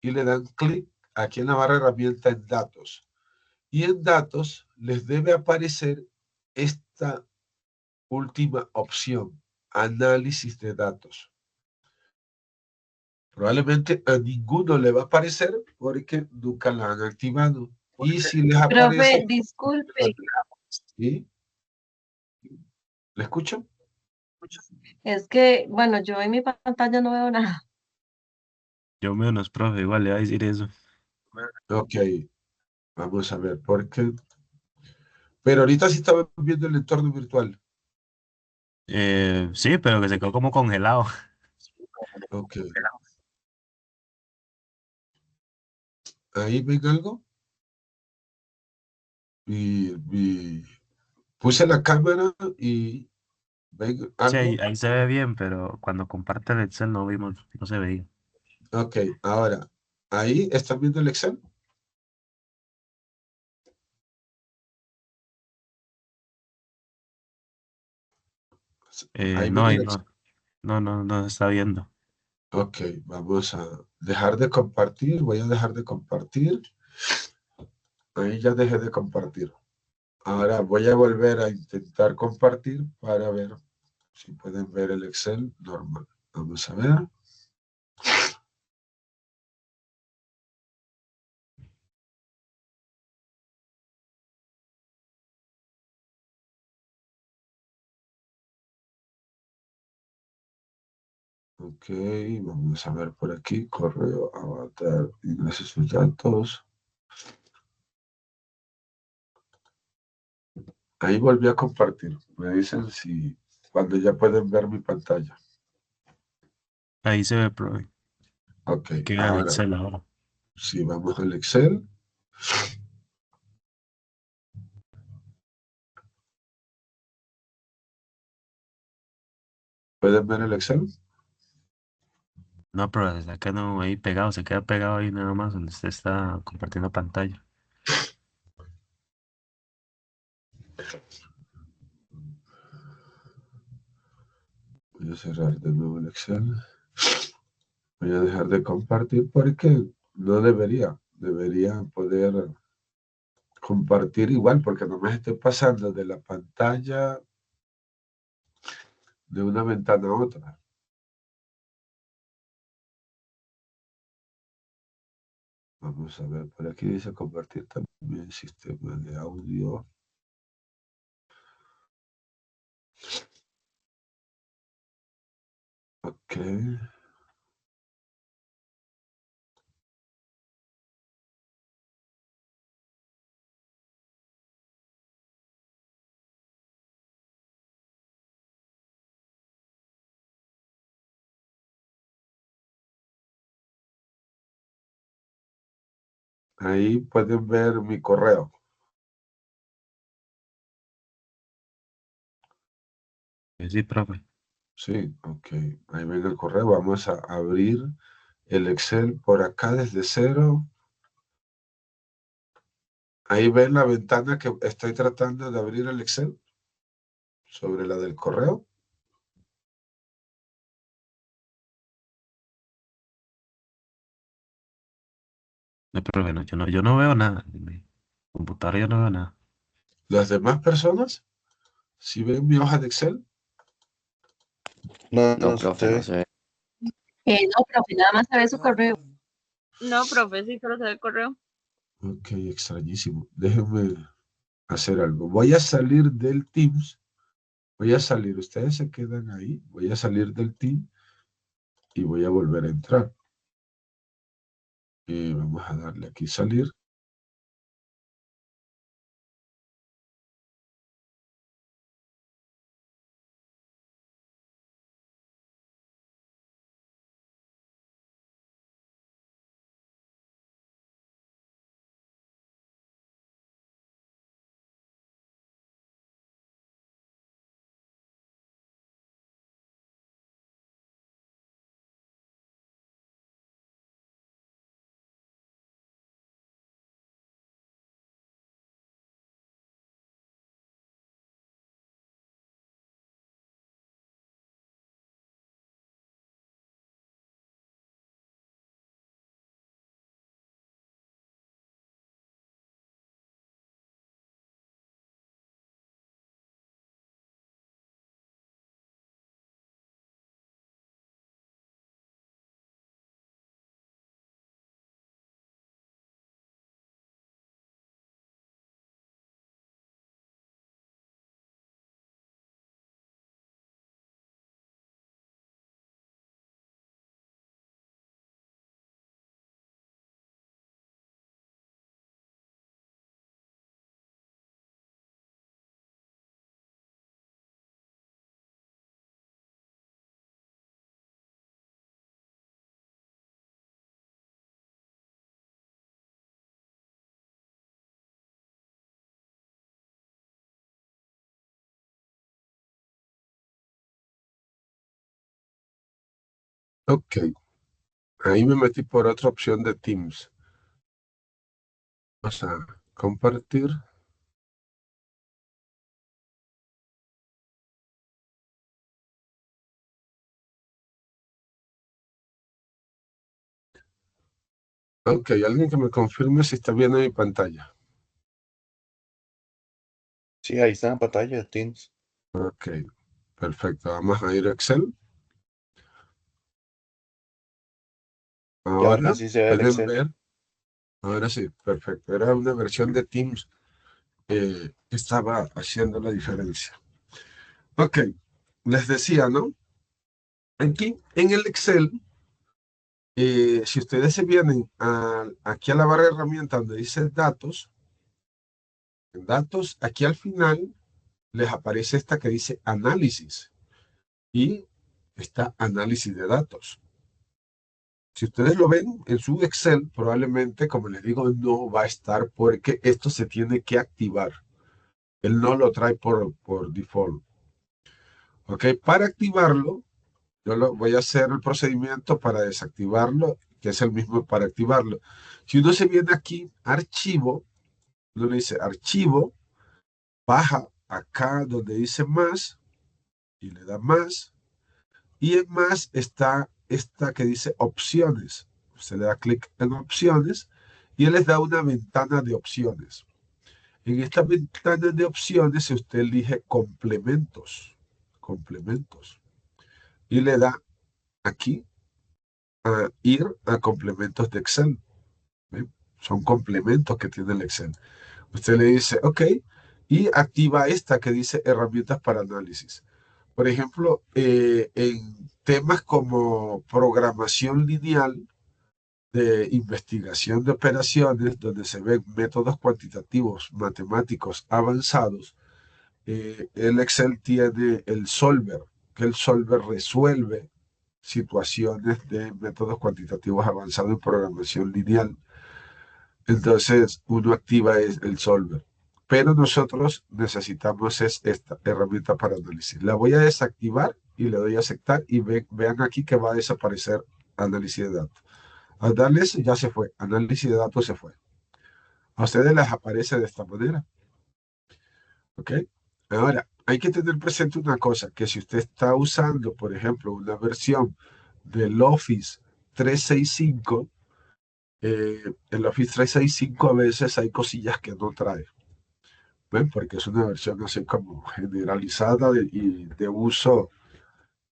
y le dan clic aquí en la barra de herramientas en datos. Y en datos les debe aparecer esta última opción, análisis de datos. Probablemente a ninguno le va a aparecer porque nunca la han activado. Y si les Profe, aparece... disculpe, ¿Sí? ¿Le escucho? es que, bueno, yo en mi pantalla no veo nada. Yo menos, profe, igual le voy a decir eso. Ok, vamos a ver, porque... Pero ahorita sí estaba viendo el entorno virtual. Sí, pero que se quedó como congelado. Ok. ¿Ahí ven algo? Puse la cámara y ven Sí, algo. ahí se ve bien, pero cuando comparte el Excel no vimos, no se veía. Ok, ahora, ¿ahí están viendo el Excel? Ahí ven No, el ahí Excel. no, no se está viendo. Ok, vamos a dejar de compartir. Voy a dejar de compartir. Ahí ya dejé de compartir. Ahora voy a volver a intentar compartir para ver si pueden ver el Excel normal. Vamos a ver. Ok, vamos a ver por aquí, correo, avatar, ingrese sus datos. Ahí volví a compartir. Me dicen si cuando ya pueden ver mi pantalla. Ahí se ve, profe. Ok, Queda el ahora, Excel ahora. si vamos al Excel, ¿pueden ver el Excel? No, pero desde acá no, ahí pegado, se queda pegado ahí nada más donde usted está compartiendo pantalla. Voy a cerrar de nuevo el Excel. Voy a dejar de compartir porque no debería poder compartir igual porque no me estoy pasando de la pantalla de una ventana a otra. Vamos a ver, por aquí dice compartir también sistema de audio. Ok. Ahí pueden ver mi correo. Sí, profe. Sí, ok. Ahí ven el correo. Vamos a abrir el Excel por acá desde cero. Ahí ven la ventana que estoy tratando de abrir el Excel sobre la del correo. No, profe, no, yo no veo nada. En mi computadora yo no veo nada. Las demás personas, si ven mi hoja de Excel, No, No, no profe, no sé. se ve. No, profe, nada más sabe su correo. No, profe, sí, solo se ve el correo. ok, extrañísimo. Déjenme hacer algo. Voy a salir del Teams. Voy a salir. Ustedes se quedan ahí. Voy a salir del Team y voy a volver a entrar. Y vamos a darle aquí salir. Ok. Ahí me metí por otra opción de Teams. Vamos a compartir. Ok, alguien que me confirme si está viendo mi pantalla. Sí, ahí está en la pantalla de Teams. Ok, perfecto. Vamos a ir a Excel. Ya Ahora ahora sí se ve el pueden Excel. ver. Ahora sí, perfecto. Era una versión de Teams que estaba haciendo la diferencia. Ok, les decía, ¿no? Aquí en el Excel, si ustedes se vienen aquí a la barra de herramientas donde dice datos, en datos, aquí al final les aparece esta que dice análisis y está análisis de datos. Si ustedes lo ven en su Excel, probablemente, como les digo, no va a estar porque esto se tiene que activar. Él no lo trae por default. ¿Ok? Para activarlo, yo voy a hacer el procedimiento para desactivarlo, que es el mismo para activarlo. Si uno se viene aquí, archivo, uno le dice archivo, baja acá donde dice más y le da más. Y en más está esta que dice opciones. Usted le da clic en opciones y él les da una ventana de opciones. En esta ventana de opciones usted elige complementos, complementos, y le da aquí a ir a complementos de Excel. ¿Ven? Son complementos que tiene el Excel. Usted le dice, ok, y activa esta que dice herramientas para análisis. Por ejemplo, en temas como programación lineal, de investigación de operaciones, donde se ven métodos cuantitativos matemáticos avanzados, el Excel tiene el solver, que el solver resuelve situaciones de métodos cuantitativos avanzados en programación lineal. Entonces, uno activa el solver. Pero nosotros necesitamos esta herramienta para análisis. La voy a desactivar y le doy a aceptar y vean aquí que va a desaparecer análisis de datos. Al darle eso ya se fue. Análisis de datos se fue. A ustedes les aparece de esta manera. ¿Ok? Ahora, hay que tener presente una cosa, que si usted está usando, por ejemplo, una versión del Office 365, el Office 365 a veces hay cosillas que no trae. ¿Ven? Porque es una versión así como generalizada y de uso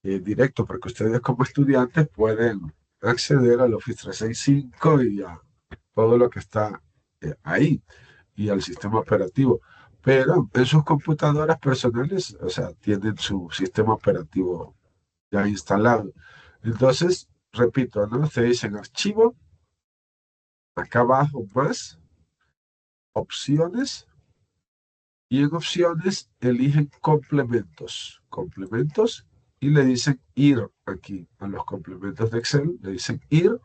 directo, porque ustedes como estudiantes pueden acceder al Office 365 y a todo lo que está ahí y al sistema operativo. Pero en sus computadoras personales, o sea, tienen su sistema operativo ya instalado. Entonces, repito, ¿no? Ustedes dicen archivo, acá abajo más, opciones, y en opciones eligen complementos, complementos, y le dicen ir aquí a los complementos de Excel, le dicen ir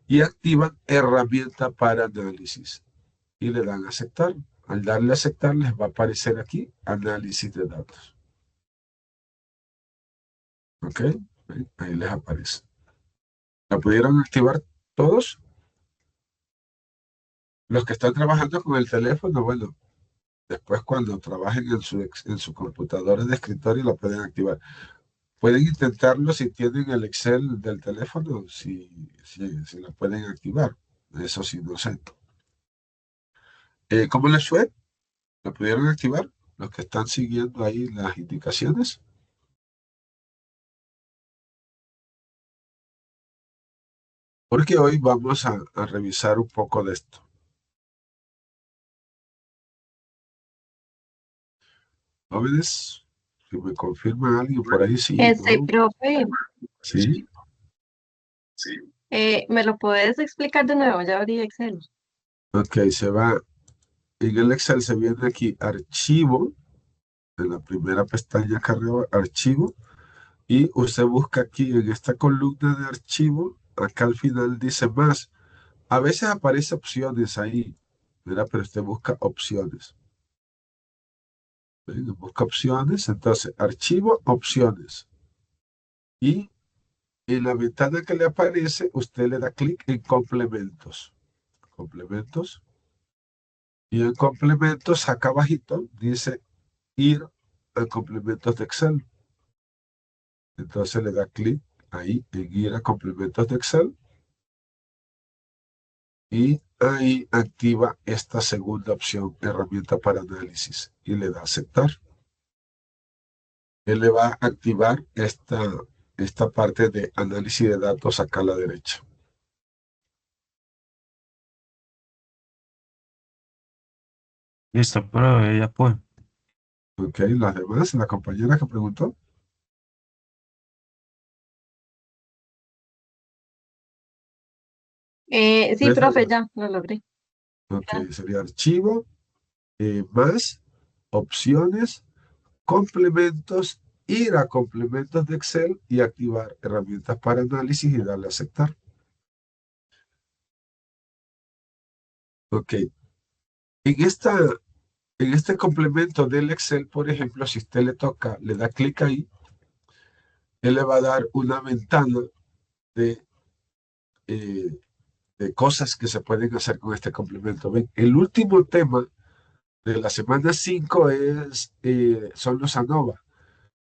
y activan herramienta para análisis y le dan a aceptar. Al darle a aceptar les va a aparecer aquí análisis de datos. ¿Ok? Ahí les aparece. ¿La pudieron activar todos? Los que están trabajando con el teléfono, bueno, después cuando trabajen en su computadora de escritorio la pueden activar. Pueden intentarlo si tienen el Excel del teléfono, si la pueden activar. Eso sí, no sé. ¿Cómo les fue? ¿La pudieron activar? Los que están siguiendo ahí las indicaciones. Porque hoy vamos a revisar un poco de esto. Jóvenes, si me confirma alguien por ahí, sí, ¿no? Profe, Sí. ¿me lo puedes explicar de nuevo? Ya abrí Excel. Ok, se va. En el Excel se viene aquí archivo, en la primera pestaña acá arriba, archivo, y usted busca aquí en esta columna de archivo, acá al final dice más. A veces aparece opciones ahí, ¿verdad? Pero usted busca opciones. ¿Ven? Busca opciones, entonces archivo, opciones. Y en la ventana que le aparece, usted le da clic en complementos. Complementos. Y en complementos, acá abajito, dice ir a complementos de Excel. Entonces le da clic ahí en ir a complementos de Excel y ahí activa esta segunda opción, herramienta para análisis, y le da aceptar. Él le va a activar esta parte de análisis de datos acá a la derecha. Listo, pero ya pues. Ok, las demás, la compañera que preguntó. Sí, ¿Ves? profe, ya lo logré. Ok, sería archivo, más, opciones, complementos, ir a complementos de Excel y activar herramientas para análisis y darle a aceptar. Ok, en esta, en este complemento del Excel, por ejemplo, si usted le toca, le da clic ahí, él le va a dar una ventana de, eh, de cosas que se pueden hacer con este complemento. ¿Ven? El último tema de la semana 5 son los ANOVA,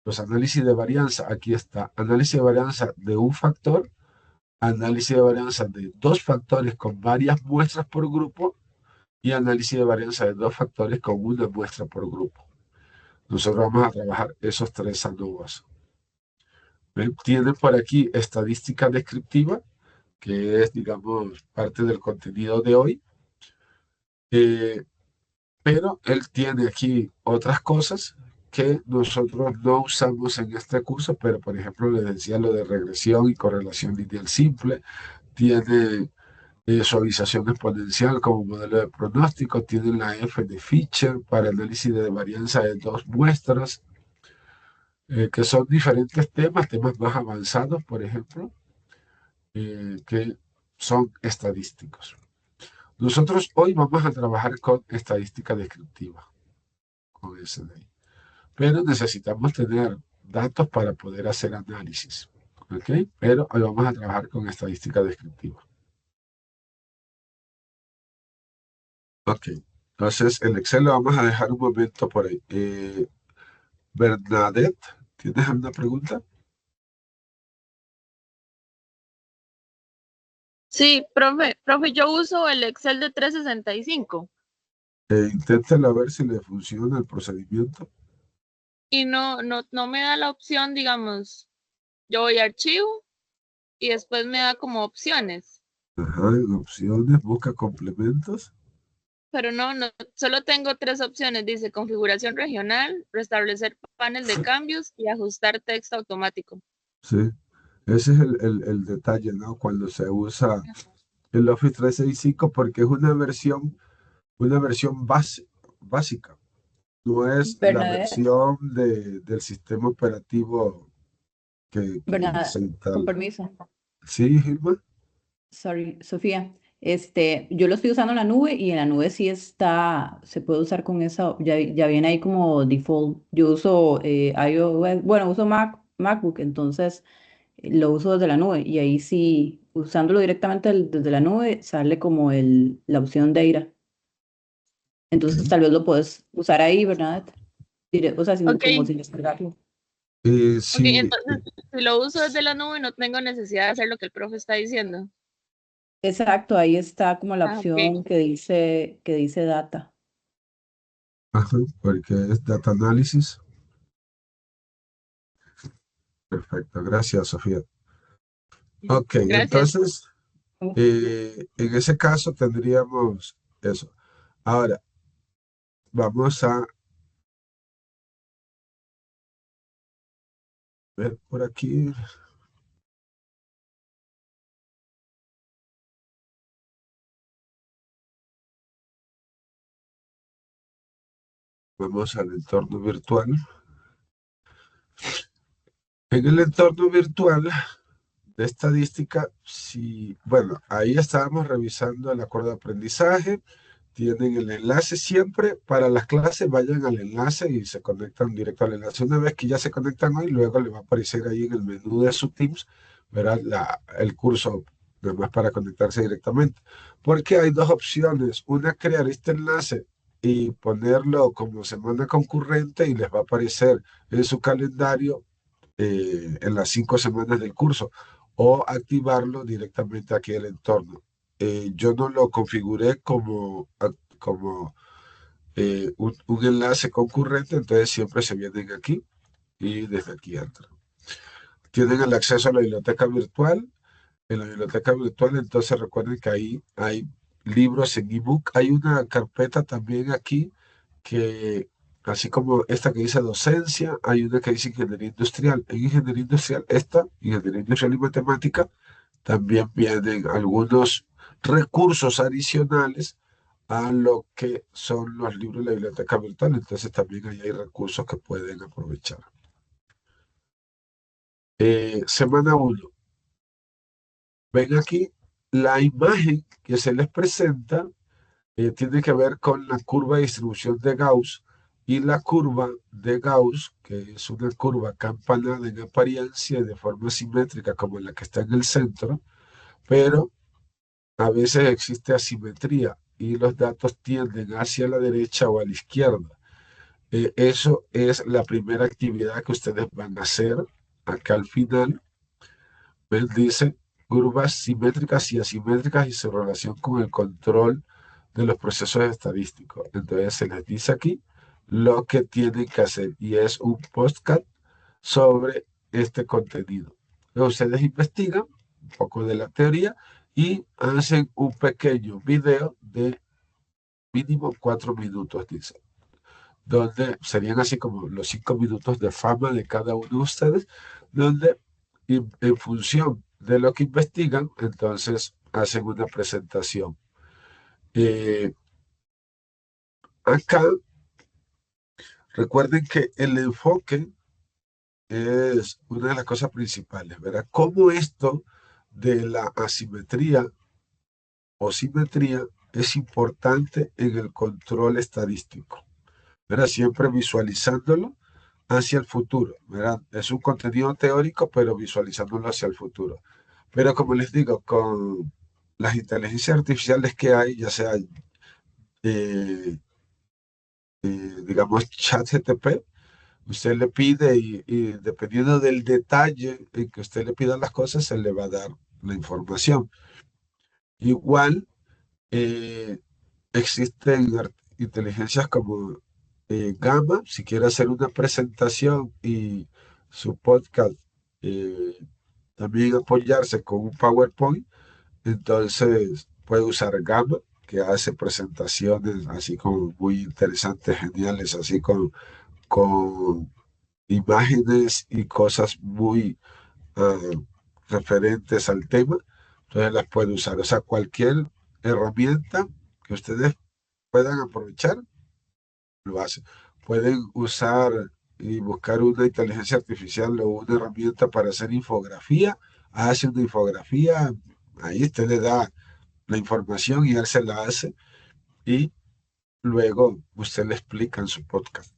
los análisis de varianza. Aquí está, análisis de varianza de un factor, análisis de varianza de dos factores con varias muestras por grupo y análisis de varianza de dos factores con una muestra por grupo. Nosotros vamos a trabajar esos tres ANOVAs. ¿Ven? Tienen por aquí estadística descriptiva, que es, digamos, parte del contenido de hoy. Pero él tiene aquí otras cosas que nosotros no usamos en este curso, pero por ejemplo le decía lo de regresión y correlación lineal simple, tiene suavización exponencial como modelo de pronóstico, tiene la F de Fisher para análisis de varianza de dos muestras, que son diferentes temas más avanzados, por ejemplo, que son estadísticos. Nosotros hoy vamos a trabajar con estadística descriptiva, con ese de ahí. Pero necesitamos tener datos para poder hacer análisis. ¿Ok? Pero hoy vamos a trabajar con estadística descriptiva. Ok. Entonces, el Excel lo vamos a dejar un momento por ahí. Bernadette, ¿tienes alguna pregunta? Sí, profe, yo uso el Excel de 365 Inténtelo a ver si le funciona el procedimiento. y no me da la opción, digamos, yo voy a archivo y después me da como opciones, Ajá, en opciones, busca complementos. pero no, solo tengo tres opciones, dice configuración regional, restablecer panel de cambios y ajustar texto automático. Sí, ese es el detalle, ¿no? Cuando se usa el Office 365 porque es una versión básica. No es la Bernadette, versión del sistema operativo que se Bernadette, con instala. permiso. Sí, Gilma. Sorry, Sofía. Yo lo estoy usando en la nube y en la nube sí está, se puede usar con esa, ya viene ahí como default. Yo uso iOS, bueno, uso MacBook, entonces lo uso desde la nube y ahí sí, usándolo directamente desde la nube, sale como la opción de IRA. Entonces tal vez lo puedes usar ahí, ¿verdad? O sea, Ok, como sin descargarlo. ok, Sí, entonces si lo uso desde la nube no tengo necesidad de hacer lo que el profe está diciendo. Exacto, ahí está como la Ok. opción que dice data. ajá, porque es data análisis. Perfecto, gracias, Sofía. Ok, Gracias. entonces, en ese caso tendríamos eso. Ahora, vamos a ver por aquí. Vamos al entorno virtual. En el entorno virtual de estadística, si, bueno, ahí estábamos revisando el acuerdo de aprendizaje. Tienen el enlace siempre para las clases, vayan al enlace y se conectan directo al enlace. Una vez que ya se conectan hoy, luego le va a aparecer ahí en el menú de su Teams, verá el curso, además para conectarse directamente. Porque hay dos opciones. Una, crear este enlace y ponerlo como semana concurrente y les va a aparecer en su calendario en las 5 semanas del curso o activarlo directamente aquí en el entorno. Yo no lo configuré como un enlace concurrente, entonces siempre se vienen aquí y desde aquí entran. Tienen el acceso a la biblioteca virtual. En la biblioteca virtual, entonces recuerden que ahí hay libros en ebook. Hay una carpeta también aquí que, así como esta que dice docencia, hay una que dice ingeniería industrial. En ingeniería industrial, ingeniería industrial y matemática, también vienen algunos recursos adicionales a lo que son los libros de la biblioteca virtual. Entonces también ahí hay recursos que pueden aprovechar. Semana 1. Ven aquí, la imagen que se les presenta tiene que ver con la curva de distribución de Gauss, y la curva de Gauss, que es una curva campanada en apariencia y de forma simétrica como la que está en el centro, pero a veces existe asimetría y los datos tienden hacia la derecha o a la izquierda. Eso es la primera actividad que ustedes van a hacer acá al final. Él dice curvas simétricas y asimétricas y su relación con el control de los procesos estadísticos. Entonces se les dice aquí lo que tienen que hacer y es un podcast sobre este contenido. Luego ustedes investigan un poco de la teoría y hacen un pequeño video de mínimo 4 minutos, dice, donde serían así como los 5 minutos de fama de cada uno de ustedes, donde en función de lo que investigan, entonces hacen una presentación. Acá, recuerden que el enfoque es una de las cosas principales, ¿verdad? Cómo esto de la asimetría o simetría es importante en el control estadístico, ¿verdad? Siempre visualizándolo hacia el futuro, ¿verdad? Es un contenido teórico, pero visualizándolo hacia el futuro. Pero como les digo, con las inteligencias artificiales que hay, ya sea, digamos, ChatGPT, usted le pide y dependiendo del detalle en que usted le pida las cosas, se le va a dar la información. Igual, eh, existen inteligencias como Gamma, si quiere hacer una presentación y su podcast también apoyarse con un PowerPoint, entonces puede usar Gamma, que hace presentaciones así como muy interesantes, geniales, así con imágenes y cosas muy ah, referentes al tema. Entonces las puede usar. O sea, cualquier herramienta que ustedes puedan aprovechar, lo hacen. Pueden usar y buscar una inteligencia artificial o una herramienta para hacer infografía. Hace una infografía, ahí usted le da la información y él se la hace y luego usted le explica en su podcast.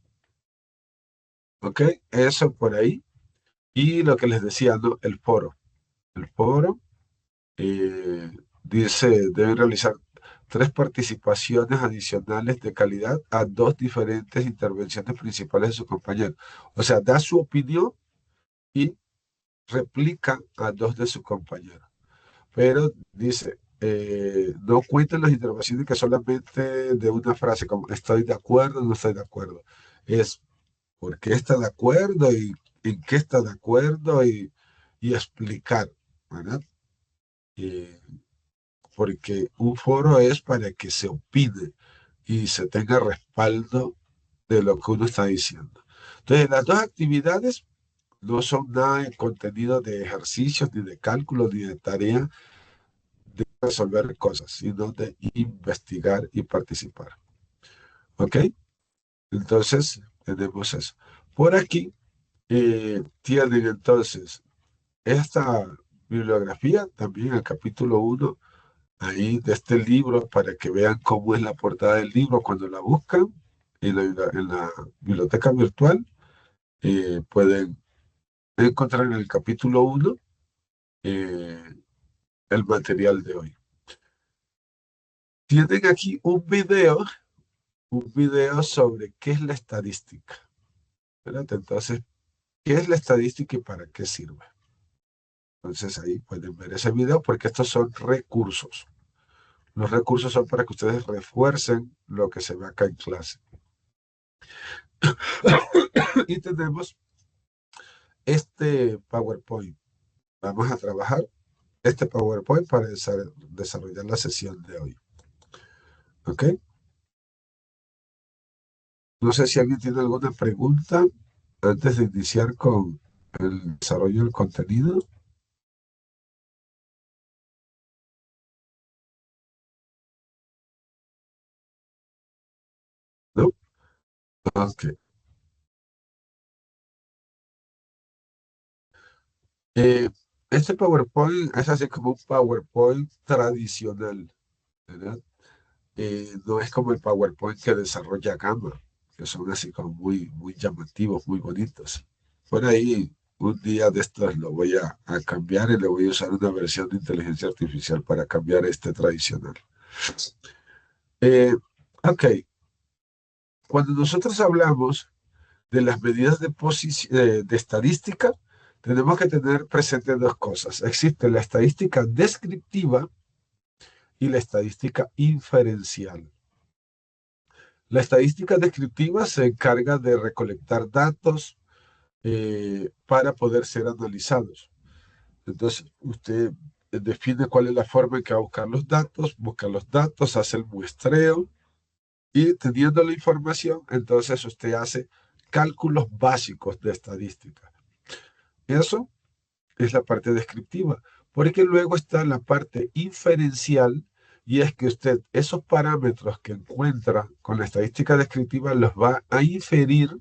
¿Ok? Eso por ahí. Y lo que les decía, ¿no? El foro. El foro dice, deben realizar 3 participaciones adicionales de calidad a 2 diferentes intervenciones principales de su compañero. O sea, da su opinión y replica a 2 de sus compañeros. Pero dice, no cuenten las intervenciones que solamente de una frase como estoy de acuerdo, no estoy de acuerdo. Es por qué está de acuerdo y en qué está de acuerdo y explicar, ¿verdad? Porque un foro es para que se opine y se tenga respaldo de lo que uno está diciendo. Entonces, las 2 actividades no son nada de contenido de ejercicios, ni de cálculos, ni de tarea de resolver cosas, sino de investigar y participar. ¿Ok? Entonces, tenemos eso. Por aquí tienen entonces esta bibliografía, también el capítulo 1 ahí de este libro para que vean cómo es la portada del libro cuando la buscan en la biblioteca virtual. Pueden encontrar en el capítulo 1 el material de hoy. Tienen aquí un video sobre qué es la estadística, ¿verdad? Entonces, ¿qué es la estadística y para qué sirve? Entonces ahí pueden ver ese video porque estos son recursos. Los recursos son para que ustedes refuercen lo que se ve acá en clase. Y tenemos este PowerPoint. Vamos a trabajar este PowerPoint para desarrollar la sesión de hoy. ¿Ok? No sé si alguien tiene alguna pregunta antes de iniciar con el desarrollo del contenido. Ok. Eh, este PowerPoint es así como un PowerPoint tradicional, ¿verdad? No es como el PowerPoint que desarrolla Gamma, que son así como muy, muy llamativos, muy bonitos. Por ahí, un día de estos lo voy a cambiar y le voy a usar una versión de inteligencia artificial para cambiar este tradicional. Eh, ok, cuando nosotros hablamos de las medidas de estadística, tenemos que tener presente dos cosas. Existe la estadística descriptiva y la estadística inferencial. La estadística descriptiva se encarga de recolectar datos para poder ser analizados. Entonces, usted define cuál es la forma en que va a busca los datos, hace el muestreo y teniendo la información, entonces usted hace cálculos básicos de estadística. Eso es la parte descriptiva, porque luego está la parte inferencial y es que usted esos parámetros que encuentra con la estadística descriptiva los va a inferir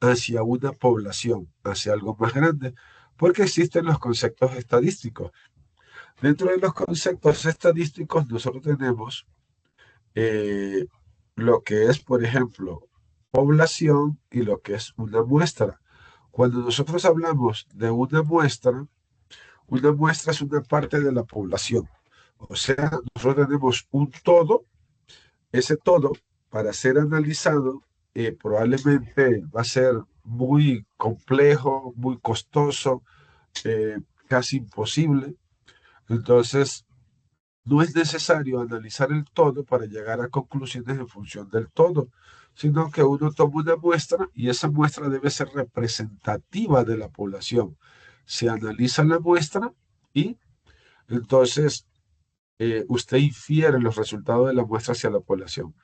hacia una población, hacia algo más grande, porque existen los conceptos estadísticos. Dentro de los conceptos estadísticos nosotros tenemos eh, lo que es, por ejemplo, población y lo que es una muestra. Cuando nosotros hablamos de una muestra es una parte de la población. O sea, nosotros tenemos un todo, ese todo, para ser analizado, probablemente va a ser muy complejo, muy costoso, casi imposible. Entonces, no es necesario analizar el todo para llegar a conclusiones en función del todo, sino que uno toma una muestra y esa muestra debe ser representativa de la población. Se analiza la muestra y entonces usted infiere los resultados de la muestra hacia la población.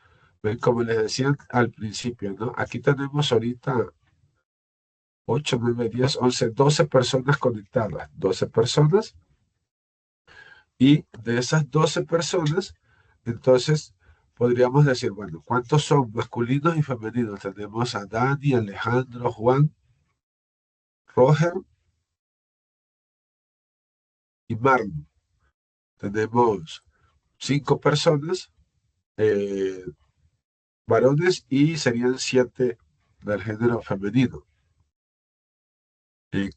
¿Ven? Como les decía al principio, ¿no? Aquí tenemos ahorita 8, 9, 10, 11, 12 personas conectadas, 12 personas. Y de esas 12 personas, entonces podríamos decir, bueno, ¿cuántos son masculinos y femeninos? Tenemos a Dani, Alejandro, Juan, Roger y Marlon. Tenemos 5 personas, eh, varones, y serían 7 del género femenino.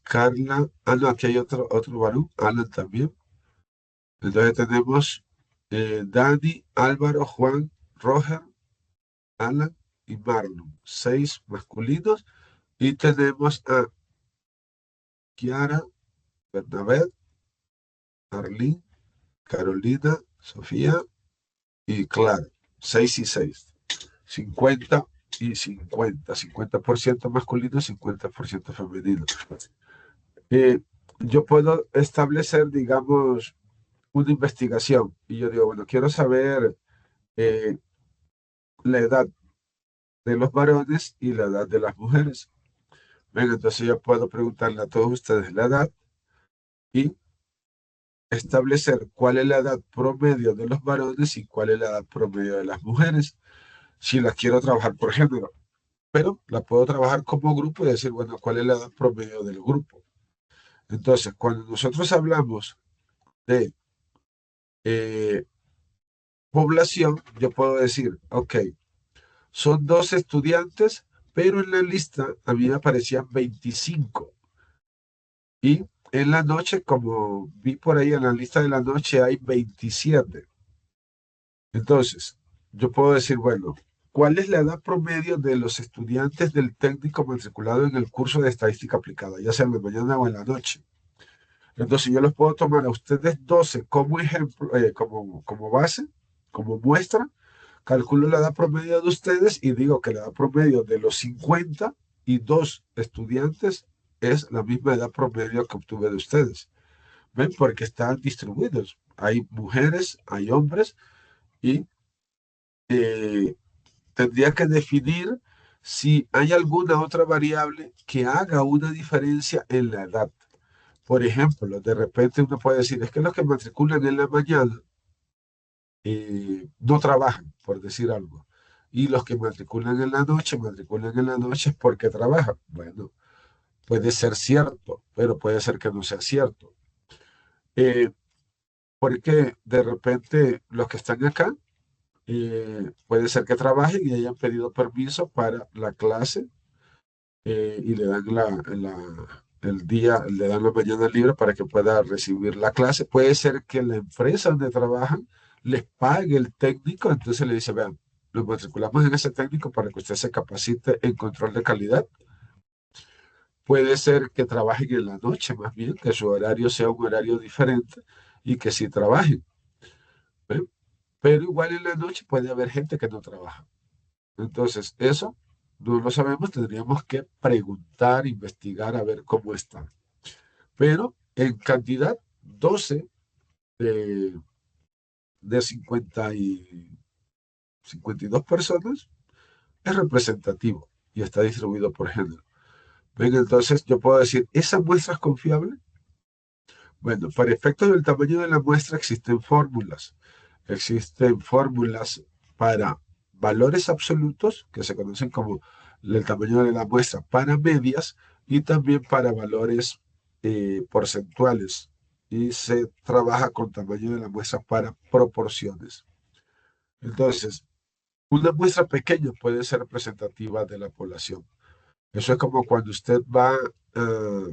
Carla, no, aquí hay otro varón, Alan también. Entonces tenemos Dani, Álvaro, Juan, Roger, Alan y Marlon. 6 masculinos. Y tenemos a Kiara, Bernabé, Arlene, Carolina, Sofía y Clara. 6 y 6. 50 y 50. 50% masculino, 50% femenino. Yo puedo establecer, digamos, una investigación. Y yo digo, bueno, quiero saber eh, la edad de los varones y la edad de las mujeres. Venga, entonces yo puedo preguntarle a todos ustedes la edad y establecer cuál es la edad promedio de los varones y cuál es la edad promedio de las mujeres, si las quiero trabajar por género. Pero la puedo trabajar como grupo y decir, bueno, cuál es la edad promedio del grupo. Entonces, cuando nosotros hablamos de eh, población, yo puedo decir, ok, son 2 estudiantes, pero en la lista a mí me aparecían 25. Y en la noche, como vi por ahí en la lista de la noche, hay 27. Entonces, yo puedo decir, bueno, ¿cuál es la edad promedio de los estudiantes del técnico matriculado en el curso de estadística aplicada, ya sea en la mañana o en la noche? Entonces, yo los puedo tomar a ustedes 12 como ejemplo, como base, como muestra, calculo la edad promedio de ustedes y digo que la edad promedio de los 52 estudiantes es la misma edad promedio que obtuve de ustedes. ¿Ven? Porque están distribuidos. Hay mujeres, hay hombres y eh, tendría que definir si hay alguna otra variable que haga una diferencia en la edad. Por ejemplo, de repente uno puede decir, es que los que matriculan en la mañana no trabajan, por decir algo. Y los que matriculan en la noche, porque trabajan. Bueno, puede ser cierto, pero puede ser que no sea cierto. Eh, Porque de repente los que están acá, puede ser que trabajen y hayan pedido permiso para la clase, y le dan el día, le dan la mañana libre para que pueda recibir la clase. Puede ser que la empresa donde trabajan les pague el técnico, entonces le dice, vean, los matriculamos en ese técnico para que usted se capacite en control de calidad. Puede ser que trabajen en la noche, más bien, que su horario sea un horario diferente y que sí trabajen. ¿Ve? Pero igual en la noche puede haber gente que no trabaja. Entonces, eso no lo sabemos, tendríamos que preguntar, investigar, a ver cómo están. Pero en cantidad, 12 de, de 52 personas es representativo y está distribuido por género. Ven, entonces yo puedo decir, ¿esa muestra es confiable? Bueno, para efectos del tamaño de la muestra existen fórmulas. Existen fórmulas para valores absolutos, que se conocen como el tamaño de la muestra, para medias y también para valores porcentuales. Y se trabaja con tamaño de la muestra para proporciones. Entonces, una muestra pequeña puede ser representativa de la población. Eso es como cuando usted va a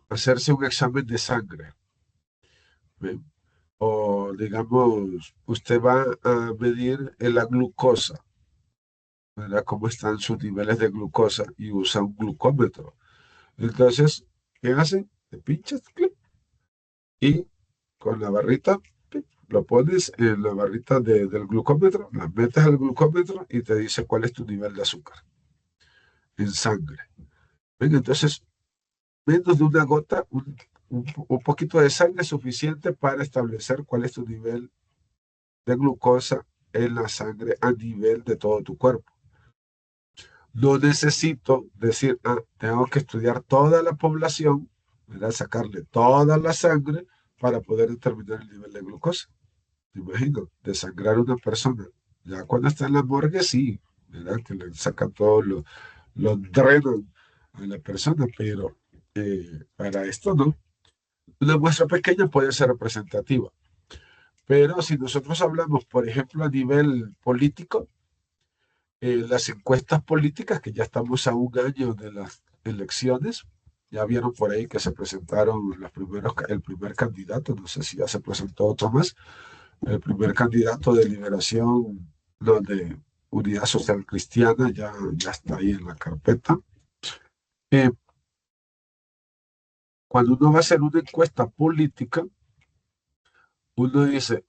hacerse un examen de sangre. ¿Ve? O digamos, usted va a medir la glucosa, ¿verdad? Cómo están sus niveles de glucosa y usa un glucómetro. Entonces, ¿qué hace? Te pinchas, clic, y con la barrita, clic, lo pones en la barrita del glucómetro, la metes al glucómetro y te dice cuál es tu nivel de azúcar en sangre. ¿Ven? Entonces, menos de una gota, un poquito de sangre es suficiente para establecer cuál es tu nivel de glucosa en la sangre a nivel de todo tu cuerpo. No necesito decir, tengo que estudiar toda la población, ¿verdad? Sacarle toda la sangre para poder determinar el nivel de glucosa. ¿Te imagino? Desangrar a una persona. Ya cuando está en la morgue, sí, ¿verdad? Que le sacan todos los drenan a la persona, pero para esto no. Una muestra pequeña puede ser representativa. Pero si nosotros hablamos, por ejemplo, a nivel político, las encuestas políticas, que ya estamos a un año de las elecciones, ya vieron por ahí que se presentaron el primer candidato, no sé si ya se presentó otro más, el primer candidato de Liberación, no, de Unidad Social Cristiana, ya está ahí en la carpeta. Eh, Cuando uno va a hacer una encuesta política, uno dice,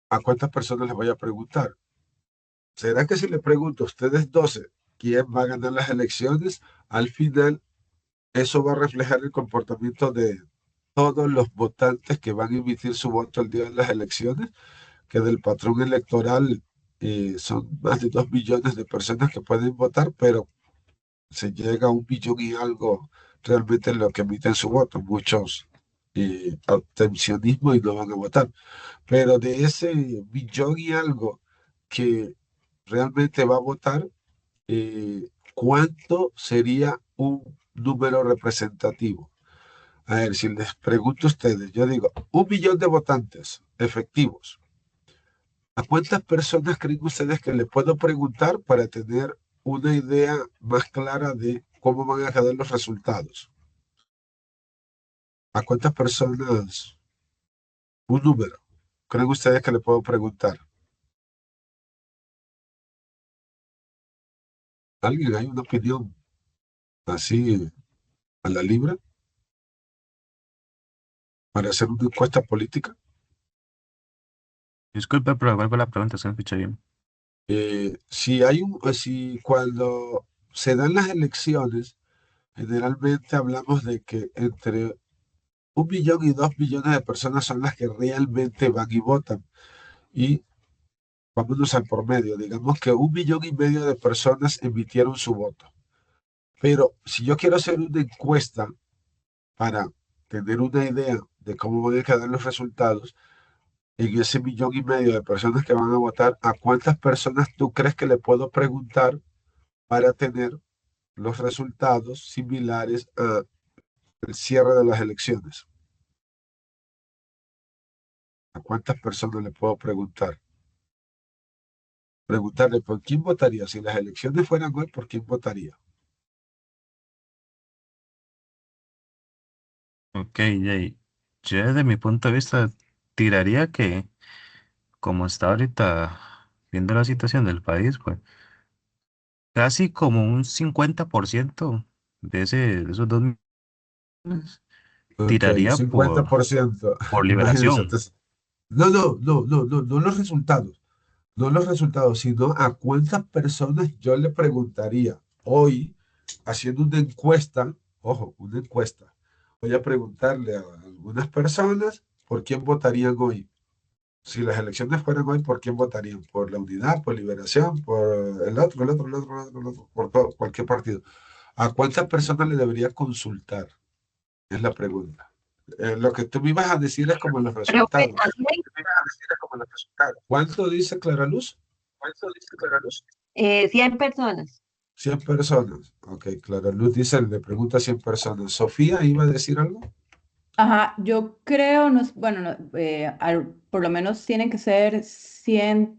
¿a cuántas personas les voy a preguntar? ¿Será que si le pregunto a ustedes 12 quién va a ganar las elecciones, al final eso va a reflejar el comportamiento de todos los votantes que van a emitir su voto el día de las elecciones? Que del patrón electoral, son más de 2 millones de personas que pueden votar, pero se llega a 1 millón y algo realmente en lo que emiten su voto. Muchos abstencionismo y no van a votar. Pero de ese 1 millón y algo que realmente va a votar, ¿cuánto sería un número representativo? A ver, si les pregunto a ustedes, yo digo, 1 millón de votantes efectivos. ¿A cuántas personas creen ustedes que le puedo preguntar para tener una idea más clara de cómo van a quedar los resultados? ¿A cuántas personas? Un número. ¿Creen ustedes que le puedo preguntar? ¿Alguien hay una opinión así a la libra para hacer una encuesta política? Disculpe, pero vuelvo a la pregunta, se me escucha bien. Si cuando se dan las elecciones, generalmente hablamos de que entre 1 millón y 2 millones de personas son las que realmente van y votan. Y vámonos al promedio, digamos que 1,5 millones de personas emitieron su voto. Pero si yo quiero hacer una encuesta para tener una idea de cómo van a quedar los resultados, en ese 1,5 millones de personas que van a votar, ¿a cuántas personas tú crees que le puedo preguntar para tener los resultados similares al cierre de las elecciones? ¿A cuántas personas le puedo preguntar? Preguntarle por quién votaría. Si las elecciones fueran hoy, ¿por quién votaría? Ok, Jay. Yo desde mi punto de vista tiraría que, como está ahorita viendo la situación del país, pues casi como un 50% de esos 2 millones Ok, tiraría 50%. por Imagínense. liberación. Entonces, no los resultados. No los resultados, sino a cuántas personas yo le preguntaría hoy, haciendo una encuesta, ojo, una encuesta. Voy a preguntarle a algunas personas por quién votarían hoy. Si las elecciones fueran hoy, ¿por quién votarían? ¿Por la unidad, por liberación, por el otro, por cualquier partido? ¿A cuántas personas le debería consultar? Es la pregunta. Lo que tú me ibas a decir es como los Profe, resultados. también, ¿Cuánto dice Clara Luz? 100 personas. 100 personas. Ok, Clara Luz dice, le pregunta a 100 personas. ¿Sofía iba a decir algo? Ajá, yo creo, no, bueno, por lo menos tienen que ser 100.000,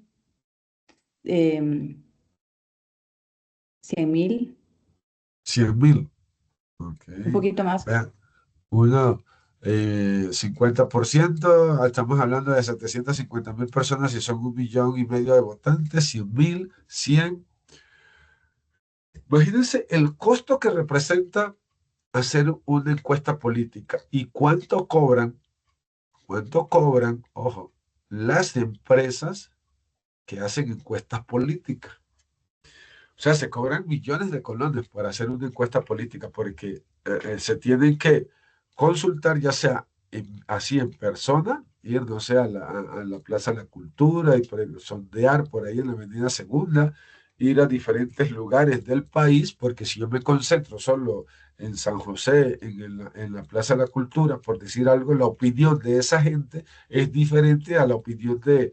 100,000. Ok. un poquito más. Vean, uno, 50%, estamos hablando de 750,000 personas y son 1,5 millones de votantes, 100,000, 100. Imagínense el costo que representa hacer una encuesta política y cuánto cobran, ojo, las empresas que hacen encuestas políticas. O sea, se cobran millones de colones por hacer una encuesta política porque se tienen que consultar ya sea así en persona, ir, no sé, a la Plaza de la Cultura y sondear por ahí en la Avenida Segunda, ir a diferentes lugares del país, porque si yo me concentro solo en San José, en la Plaza de la Cultura, por decir algo, la opinión de esa gente es diferente a la opinión de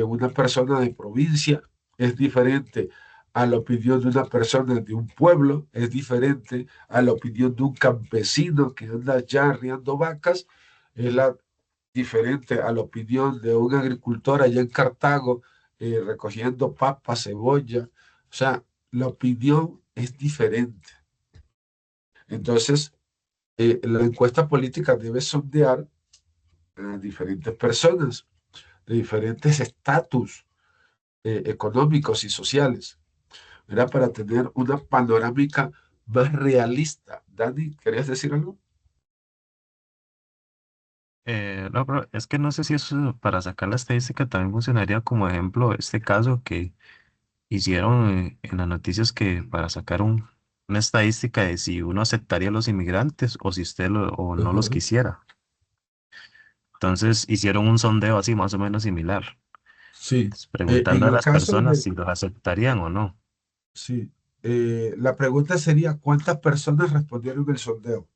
una persona de provincia, es diferente a la opinión de una persona de un pueblo, es diferente a la opinión de un campesino que anda ya arriando vacas, es diferente a la opinión de un agricultor allá en Cartago recogiendo papas, cebolla. O sea, la opinión es diferente. Entonces, la encuesta política debe sondear a diferentes personas de diferentes estatus económicos y sociales. Era para tener una panorámica más realista. Dani, ¿querías decir algo? No, pero es que no sé si eso para sacar la estadística también funcionaría como ejemplo este caso que hicieron en las noticias que para sacar una estadística de si uno aceptaría a los inmigrantes o si usted o no los Ajá. quisiera. Entonces hicieron un sondeo así más o menos similar, Sí, en preguntando a el las caso personas de, si los aceptarían o no. sí, la pregunta sería, ¿cuántas personas respondieron el sondeo?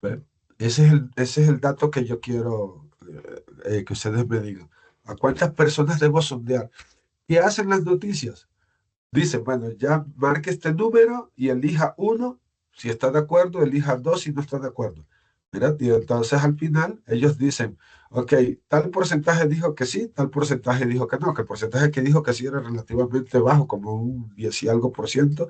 ¿Ve? Ese es el dato que yo quiero que ustedes me digan. ¿A cuántas personas debo sondear? ¿Qué hacen las noticias? Dicen, bueno, ya marque este número y elija uno, si está de acuerdo, elija dos si no está de acuerdo. Mira, y entonces al final ellos dicen, ok, tal porcentaje dijo que sí, tal porcentaje dijo que no, que el porcentaje que dijo que sí era relativamente bajo, como un 10 y algo por ciento,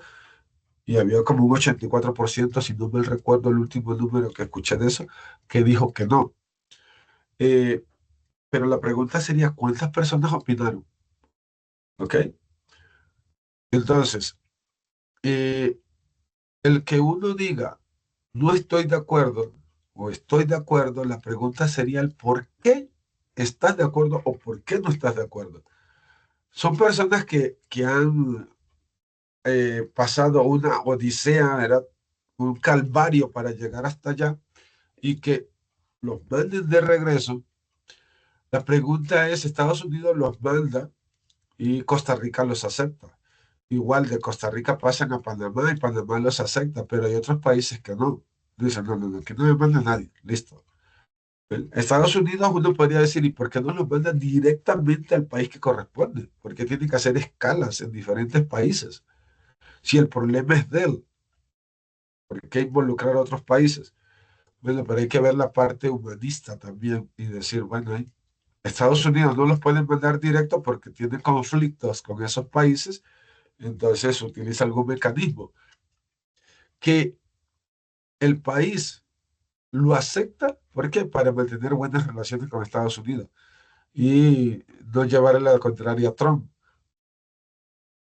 y había como un 84%, si no me recuerdo el último número que escuché de eso, que dijo que no. Eh, pero la pregunta sería, ¿cuántas personas opinaron? ¿Ok? Entonces, eh, el que uno diga, no estoy de acuerdo o estoy de acuerdo, la pregunta sería el por qué estás de acuerdo o por qué no estás de acuerdo. Son personas que han pasado una odisea, era un calvario para llegar hasta allá y que los manden de regreso. La pregunta es, Estados Unidos los manda y Costa Rica los acepta. Igual de Costa Rica pasan a Panamá y Panamá los acepta, pero hay otros países que no. Dicen, no, no, no, que no me manda nadie. Listo. Estados Unidos uno podría decir, ¿y por qué no los manda directamente al país que corresponde? Porque tiene que hacer escalas en diferentes países. Si el problema es de él, ¿por qué involucrar a otros países? Bueno, pero hay que ver la parte humanista también y decir, bueno, Estados Unidos no los pueden mandar directo porque tiene conflictos con esos países, entonces utiliza algún mecanismo que el país lo acepta. ¿Por qué? Para mantener buenas relaciones con Estados Unidos y no llevar a la contraria a Trump,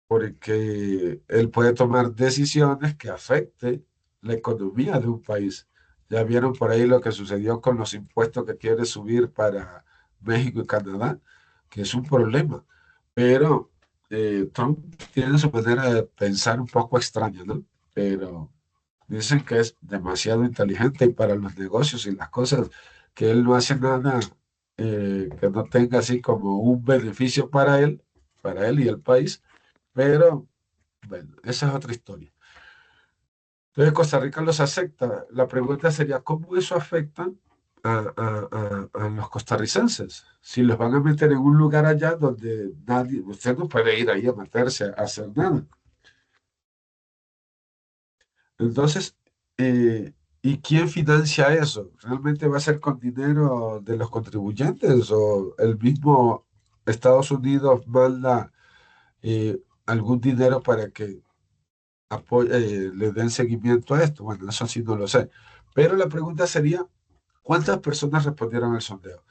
porque él puede tomar decisiones que afecten la economía de un país. Ya vieron por ahí lo que sucedió con los impuestos que quiere subir para México y Canadá, que es un problema. Pero Trump tiene su manera de pensar un poco extraña, ¿no? Pero dicen que es demasiado inteligente y para los negocios y las cosas, que él no hace nada que no tenga así como un beneficio para él y el país. Pero bueno, esa es otra historia. Entonces Costa Rica los acepta. La pregunta sería, ¿cómo eso afecta a los costarricenses? Si los van a meter en un lugar allá donde nadie, usted no puede ir ahí a meterse a hacer nada. Entonces, ¿y quién financia eso? ¿Realmente va a ser con dinero de los contribuyentes o el mismo Estados Unidos manda algún dinero para que le den seguimiento a esto? Bueno, eso sí no lo sé. Pero la pregunta sería, ¿cuántas personas respondieron al sondeo?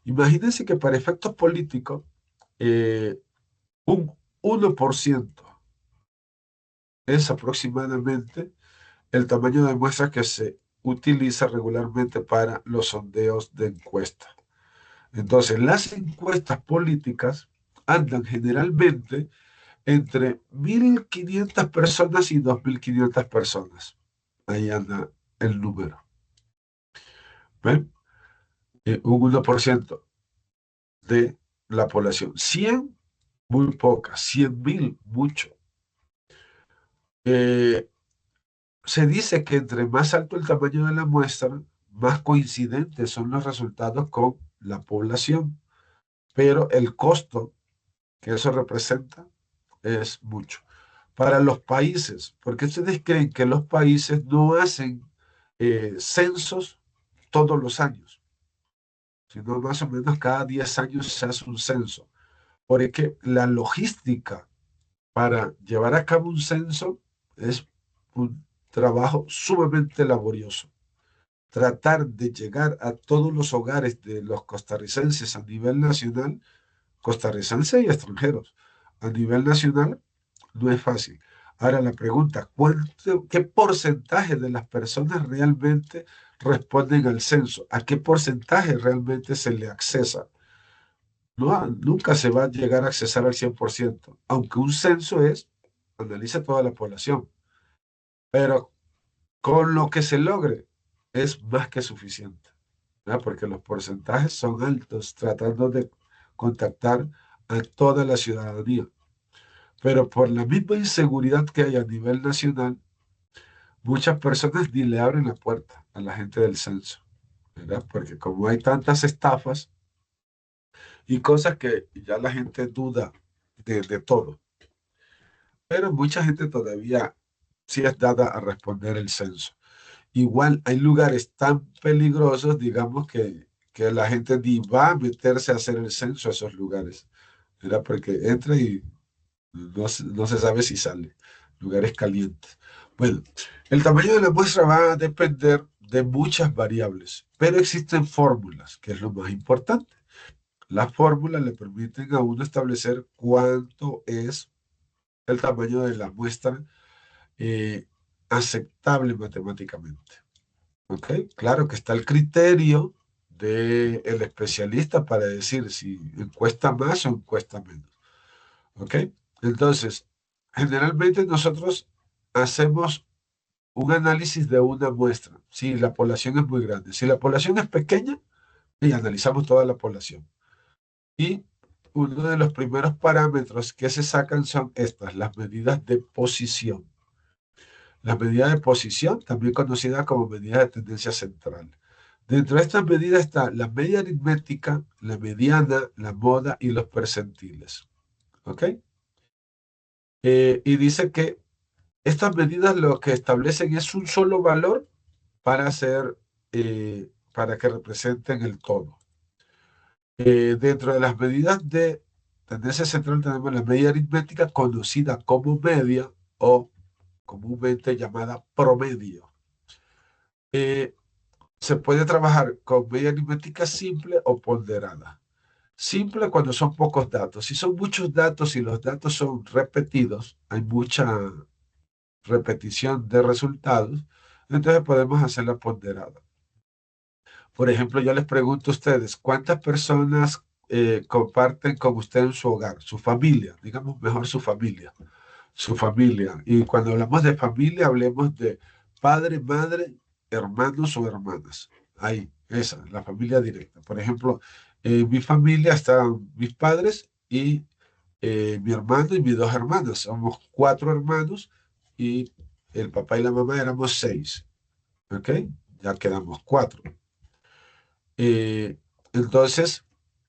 Imagínense que para efectos políticos, eh, un 1% es aproximadamente el tamaño de muestra que se utiliza regularmente para los sondeos de encuesta. Entonces, las encuestas políticas andan generalmente entre 1.500 personas y 2.500 personas. Ahí anda el número. ¿Ven? Un 1% de la población. 100, muy poca. 100.000, mucho. Eh, Se dice que entre más alto el tamaño de la muestra, más coincidentes son los resultados con la población, pero el costo que eso representa es mucho. Para los países, porque ustedes creen que los países no hacen censos todos los años, sino más o menos cada 10 años se hace un censo, porque la logística para llevar a cabo un censo es un trabajo sumamente laborioso. Tratar de llegar a todos los hogares de los costarricenses a nivel nacional, costarricenses y extranjeros, a nivel nacional, no es fácil. Ahora la pregunta, ¿qué porcentaje de las personas realmente responden al censo? ¿A qué porcentaje realmente se le accesa? No, nunca se va a llegar a accesar al 100%, aunque un censo analiza toda la población, pero con lo que se logre es más que suficiente, ¿verdad? Porque los porcentajes son altos, tratando de contactar a toda la ciudadanía. Pero por la misma inseguridad que hay a nivel nacional, muchas personas ni le abren la puerta a la gente del censo, ¿verdad? Porque como hay tantas estafas y cosas que ya la gente duda de todo, pero mucha gente todavía sí es dada a responder el censo. Igual hay lugares tan peligrosos, digamos, que la gente ni va a meterse a hacer el censo a esos lugares, ¿verdad? Porque entra y no se sabe si sale. Lugares calientes. Bueno, el tamaño de la muestra va a depender de muchas variables, pero existen fórmulas, que es lo más importante. Las fórmulas le permiten a uno establecer cuánto es el tamaño de la muestra eh, aceptable matemáticamente. ¿Ok? Claro que está el criterio del especialista para decir si encuesta más o encuesta menos. ¿Ok? Entonces, generalmente nosotros hacemos un análisis de una muestra. Si la población es muy grande. Si la población es pequeña, y analizamos toda la población. Y uno de los primeros parámetros que se sacan son estas, las medidas de posición. Las medidas de posición, también conocidas como medidas de tendencia central. Dentro de estas medidas está la media aritmética, la mediana, la moda y los percentiles. ¿Ok? Y dice que estas medidas lo que establecen es un solo valor para para que representen el todo. Dentro de las medidas de tendencia central tenemos la media aritmética conocida como media o comúnmente llamada promedio. Se puede trabajar con media aritmética simple o ponderada. Simple cuando son pocos datos. Si son muchos datos y los datos son repetidos, hay mucha repetición de resultados, entonces podemos hacerla ponderada. Por ejemplo, yo les pregunto a ustedes, ¿cuántas personas comparten con usted en su hogar? Su familia, digamos mejor su familia. Su familia. Y cuando hablamos de familia, hablemos de padre, madre, hermanos o hermanas. Ahí, esa, la familia directa. Por ejemplo, en mi familia están mis padres y mi hermano y mis dos hermanas. Somos 4 hermanos y el papá y la mamá éramos 6. ¿Ok? Ya quedamos 4. Entonces,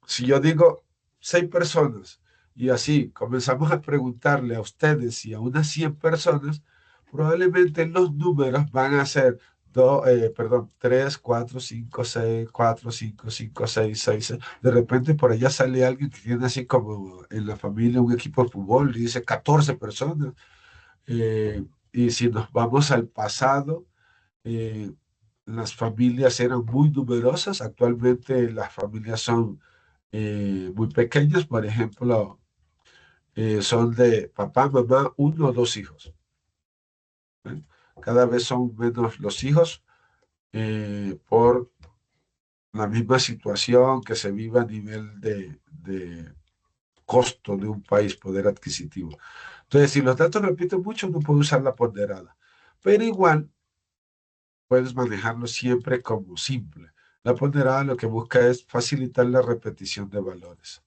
si yo digo 6 personas y así comenzamos a preguntarle a ustedes y a unas 100 personas, probablemente los números van a ser 3, 4, 5, 6, 4, 5, 5, 6, 6, 6. De repente por allá sale alguien que tiene así como en la familia un equipo de fútbol y dice 14 personas. Y si nos vamos al pasado, eh, las familias eran muy numerosas. Actualmente las familias son muy pequeñas. Por ejemplo, son de papá, mamá, 1 o 2 hijos. ¿Eh? Cada vez son menos los hijos por la misma situación que se vive a nivel de costo de un país, poder adquisitivo. Entonces, si los datos repiten mucho, no puedo usar la ponderada. Pero igual, puedes manejarlo siempre como simple. La ponderada lo que busca es facilitar la repetición de valores.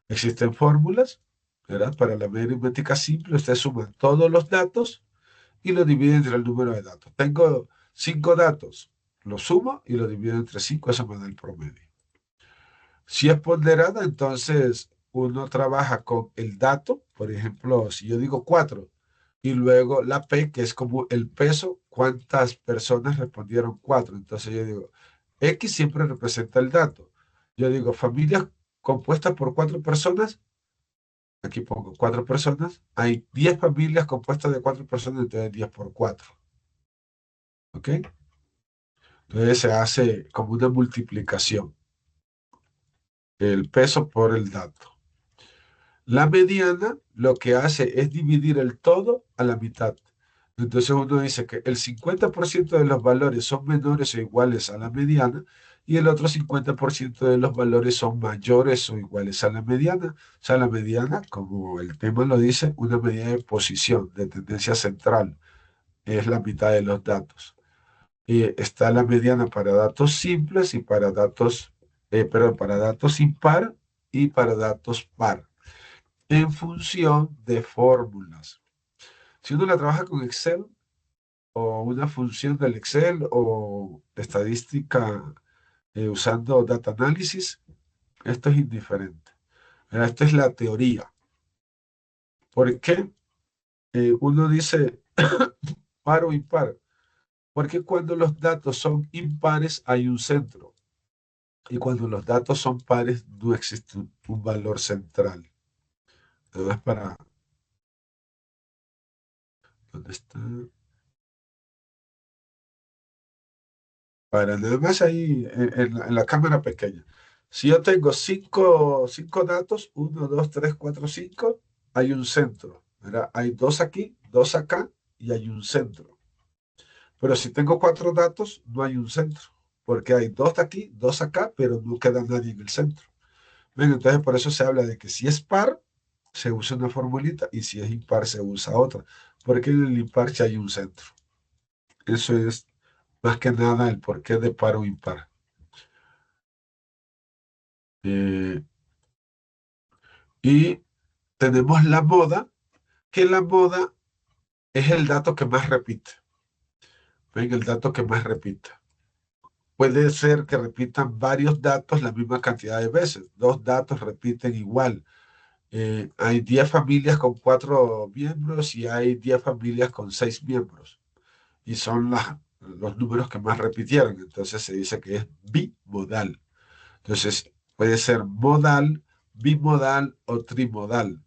Existen fórmulas, ¿verdad? Para la aritmética simple, usted suma todos los datos y lo divide entre el número de datos. Tengo 5 datos, lo sumo y lo divido entre 5, eso me da el promedio. Si es ponderada, entonces uno trabaja con el dato, por ejemplo, si yo digo 4 y luego la P, que es como el peso, cuántas personas respondieron 4. Entonces yo digo, X siempre representa el dato. Yo digo, familia compuesta por 4 personas, aquí pongo 4 personas, hay 10 familias compuestas de 4 personas, entonces 10 por 4. ¿Ok? Entonces se hace como una multiplicación, el peso por el dato. La mediana lo que hace es dividir el todo a la mitad. Entonces uno dice que el 50% de los valores son menores o iguales a la mediana y el otro 50% de los valores son mayores o iguales a la mediana. O sea, la mediana, como el tema lo dice, una medida de posición, de tendencia central, es la mitad de los datos. Y está la mediana para datos simples y para datos, para datos impar y para datos par en función de fórmulas. Si uno la trabaja con Excel o una función del Excel o estadística usando data análisis, esto es indiferente. Esta es la teoría. ¿Por qué uno dice par o impar? Porque cuando los datos son impares hay un centro y cuando los datos son pares no existe un valor central. Entonces, ¿dónde está? Para nada más ahí en la cámara pequeña. Si yo tengo cinco datos, 1, 2, 3, 4, 5, hay un centro, ¿verdad? Hay 2 aquí, 2 acá y hay un centro. Pero si tengo 4 datos, no hay un centro, porque hay 2 aquí, 2 acá, pero no queda nadie en el centro. Ven, entonces por eso se habla de que si es par, se usa una formulita y si es impar, se usa otra, porque en el impar sí hay un centro. Eso es más que nada el porqué de par o impar. Eh, y tenemos la moda, que la moda es el dato que más repite. Ven, el dato que más repite. puede ser que repitan varios datos la misma cantidad de veces. 2 datos repiten igual. Hay 10 familias con 4 miembros y hay 10 familias con 6 miembros. Y son los números que más repitieron. Entonces se dice que es bimodal. Entonces puede ser modal, bimodal o trimodal.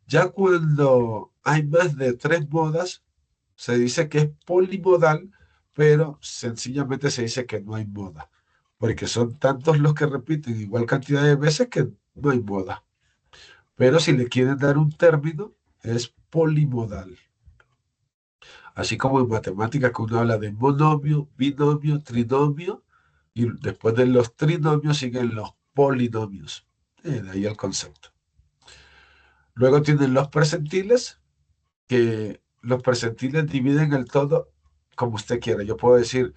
Ya cuando hay más de 3 modas, se dice que es polimodal, pero sencillamente se dice que no hay moda, porque son tantos los que repiten igual cantidad de veces que no hay moda. Pero si le quieren dar un término, es polimodal. Así como en matemáticas que uno habla de monomio, binomio, trinomio, y después de los trinomios siguen los polinomios. De ahí el concepto. Luego tienen los percentiles, que los percentiles dividen el todo como usted quiera. Yo puedo decir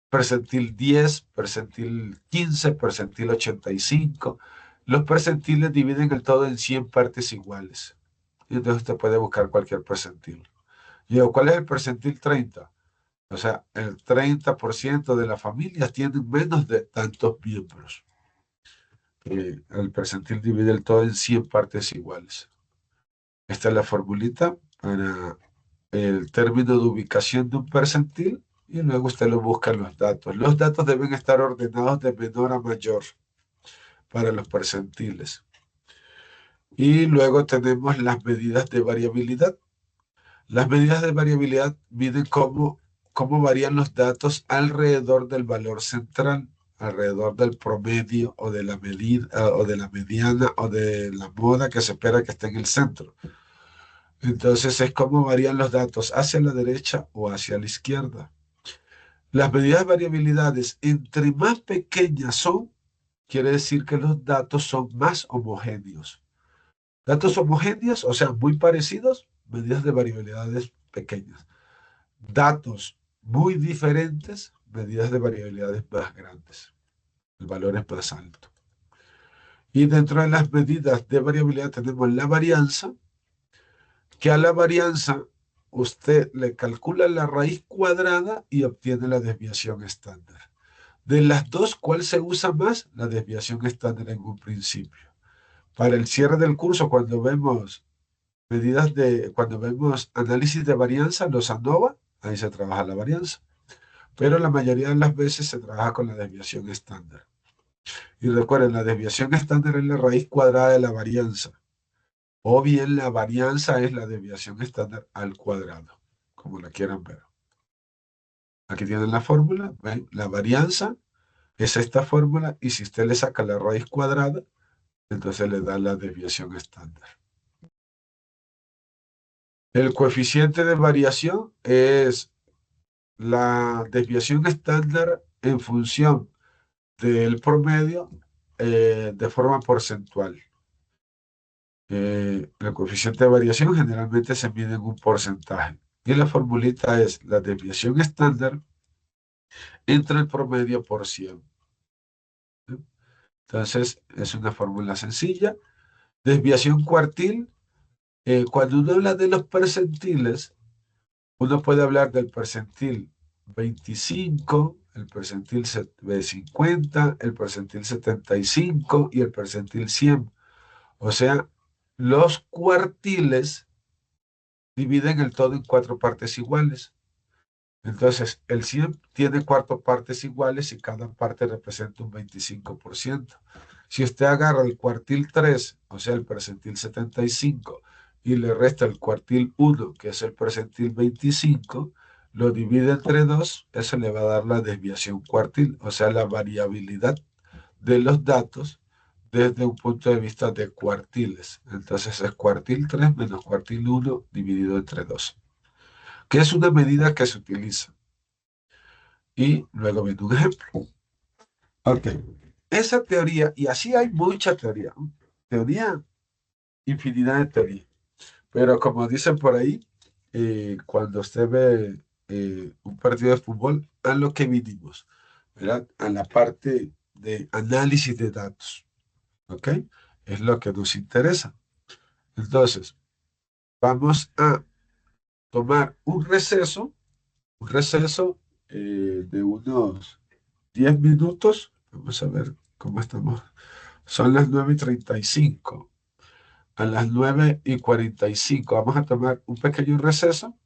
percentil 10, percentil 15, percentil 85. Los percentiles dividen el todo en 100 partes iguales. Y entonces usted puede buscar cualquier percentil. Y digo, ¿cuál es el percentil 30? O sea, el 30% de las familias tienen menos de tantos miembros. El percentil divide el todo en 100 partes iguales. Esta es la formulita para el término de ubicación de un percentil y luego usted lo busca en los datos. Los datos deben estar ordenados de menor a mayor para los percentiles. Y luego tenemos las medidas de variabilidad. Las medidas de variabilidad miden cómo varían los datos alrededor del valor central, alrededor del promedio o de la medida o de la mediana o de la moda que se espera que esté en el centro. Entonces es cómo varían los datos hacia la derecha o hacia la izquierda. Las medidas de variabilidades, entre más pequeñas son, quiere decir que los datos son más homogéneos. Datos homogéneos, o sea, muy parecidos, medidas de variabilidades pequeñas. Datos muy diferentes, medidas de variabilidades más grandes. El valor es más alto. Y dentro de las medidas de variabilidad tenemos la varianza, que a la varianza usted le calcula la raíz cuadrada y obtiene la desviación estándar. De las dos, ¿cuál se usa más? La desviación estándar en un principio. Para el cierre del curso, cuando vemos cuando vemos análisis de varianza, los ANOVA, ahí se trabaja la varianza. Pero la mayoría de las veces se trabaja con la desviación estándar. Y recuerden, la desviación estándar es la raíz cuadrada de la varianza. O bien la varianza es la desviación estándar al cuadrado, como la quieran ver. Aquí tienen la fórmula, ¿ven? La varianza es esta fórmula y si usted le saca la raíz cuadrada, entonces le da la desviación estándar. El coeficiente de variación es la desviación estándar en función del promedio de forma porcentual. El coeficiente de variación generalmente se mide en un porcentaje. Y la formulita es la desviación estándar entre el promedio por 100. Entonces, es una fórmula sencilla. Desviación cuartil. Cuando uno habla de los percentiles, uno puede hablar del percentil 25, el percentil 50, el percentil 75 y el percentil 100. O sea, los cuartiles dividen el todo en 4 partes iguales. Entonces, el 100 tiene 4 partes iguales y cada parte representa un 25%. Si usted agarra el cuartil 3, o sea, el percentil 75, y le resta el cuartil 1, que es el percentil 25, lo divide entre 2, eso le va a dar la desviación cuartil, o sea, la variabilidad de los datos desde un punto de vista de cuartiles. Entonces es cuartil 3 menos cuartil 1 dividido entre 2, que es una medida que se utiliza. Y luego viene un ejemplo. Ok. Esa teoría, y así hay mucha teoría, ¿no? Teoría, infinidad de teorías. Pero como dicen por ahí, cuando usted ve un partido de fútbol, a lo que vinimos, ¿verdad? A la parte de análisis de datos. ¿Ok? Es lo que nos interesa. Entonces, vamos a tomar un receso de unos 10 minutos. Vamos a ver cómo estamos. Son las 9:35. A las 9:45 vamos a tomar un pequeño receso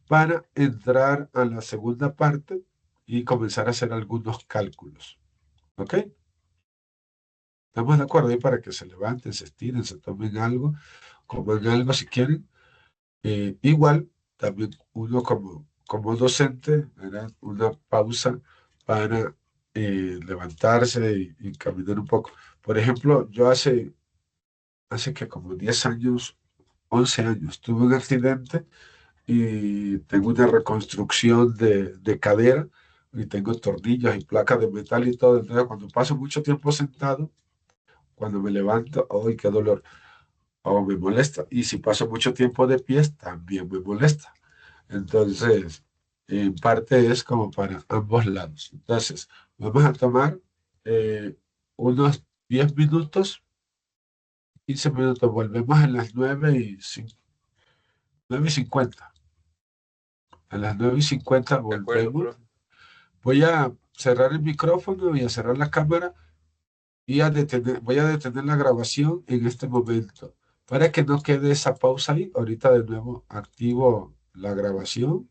para entrar a la segunda parte y comenzar a hacer algunos cálculos. ¿Ok? ¿Estamos de acuerdo ahí para que se levanten, se estiren, se tomen algo, coman algo si quieren? Igual, también uno como docente, ¿verdad? Una pausa para levantarse y caminar un poco. Por ejemplo, yo hace que como 10 años, 11 años, tuve un accidente y tengo una reconstrucción de cadera y tengo tornillos y placas de metal y todo. Entonces, cuando paso mucho tiempo sentado, cuando me levanto, ¡ay, qué dolor! O me molesta. Y si paso mucho tiempo de pies, también me molesta. Entonces, en parte es como para ambos lados. Entonces, vamos a tomar unos 10 minutos, 15 minutos. Volvemos a las 9:50. A las 9:50 De acuerdo, volvemos. profe. Voy a cerrar el micrófono y a cerrar la cámara y voy a detener la grabación en este momento para que no quede esa pausa ahí. Ahorita de nuevo activo la grabación.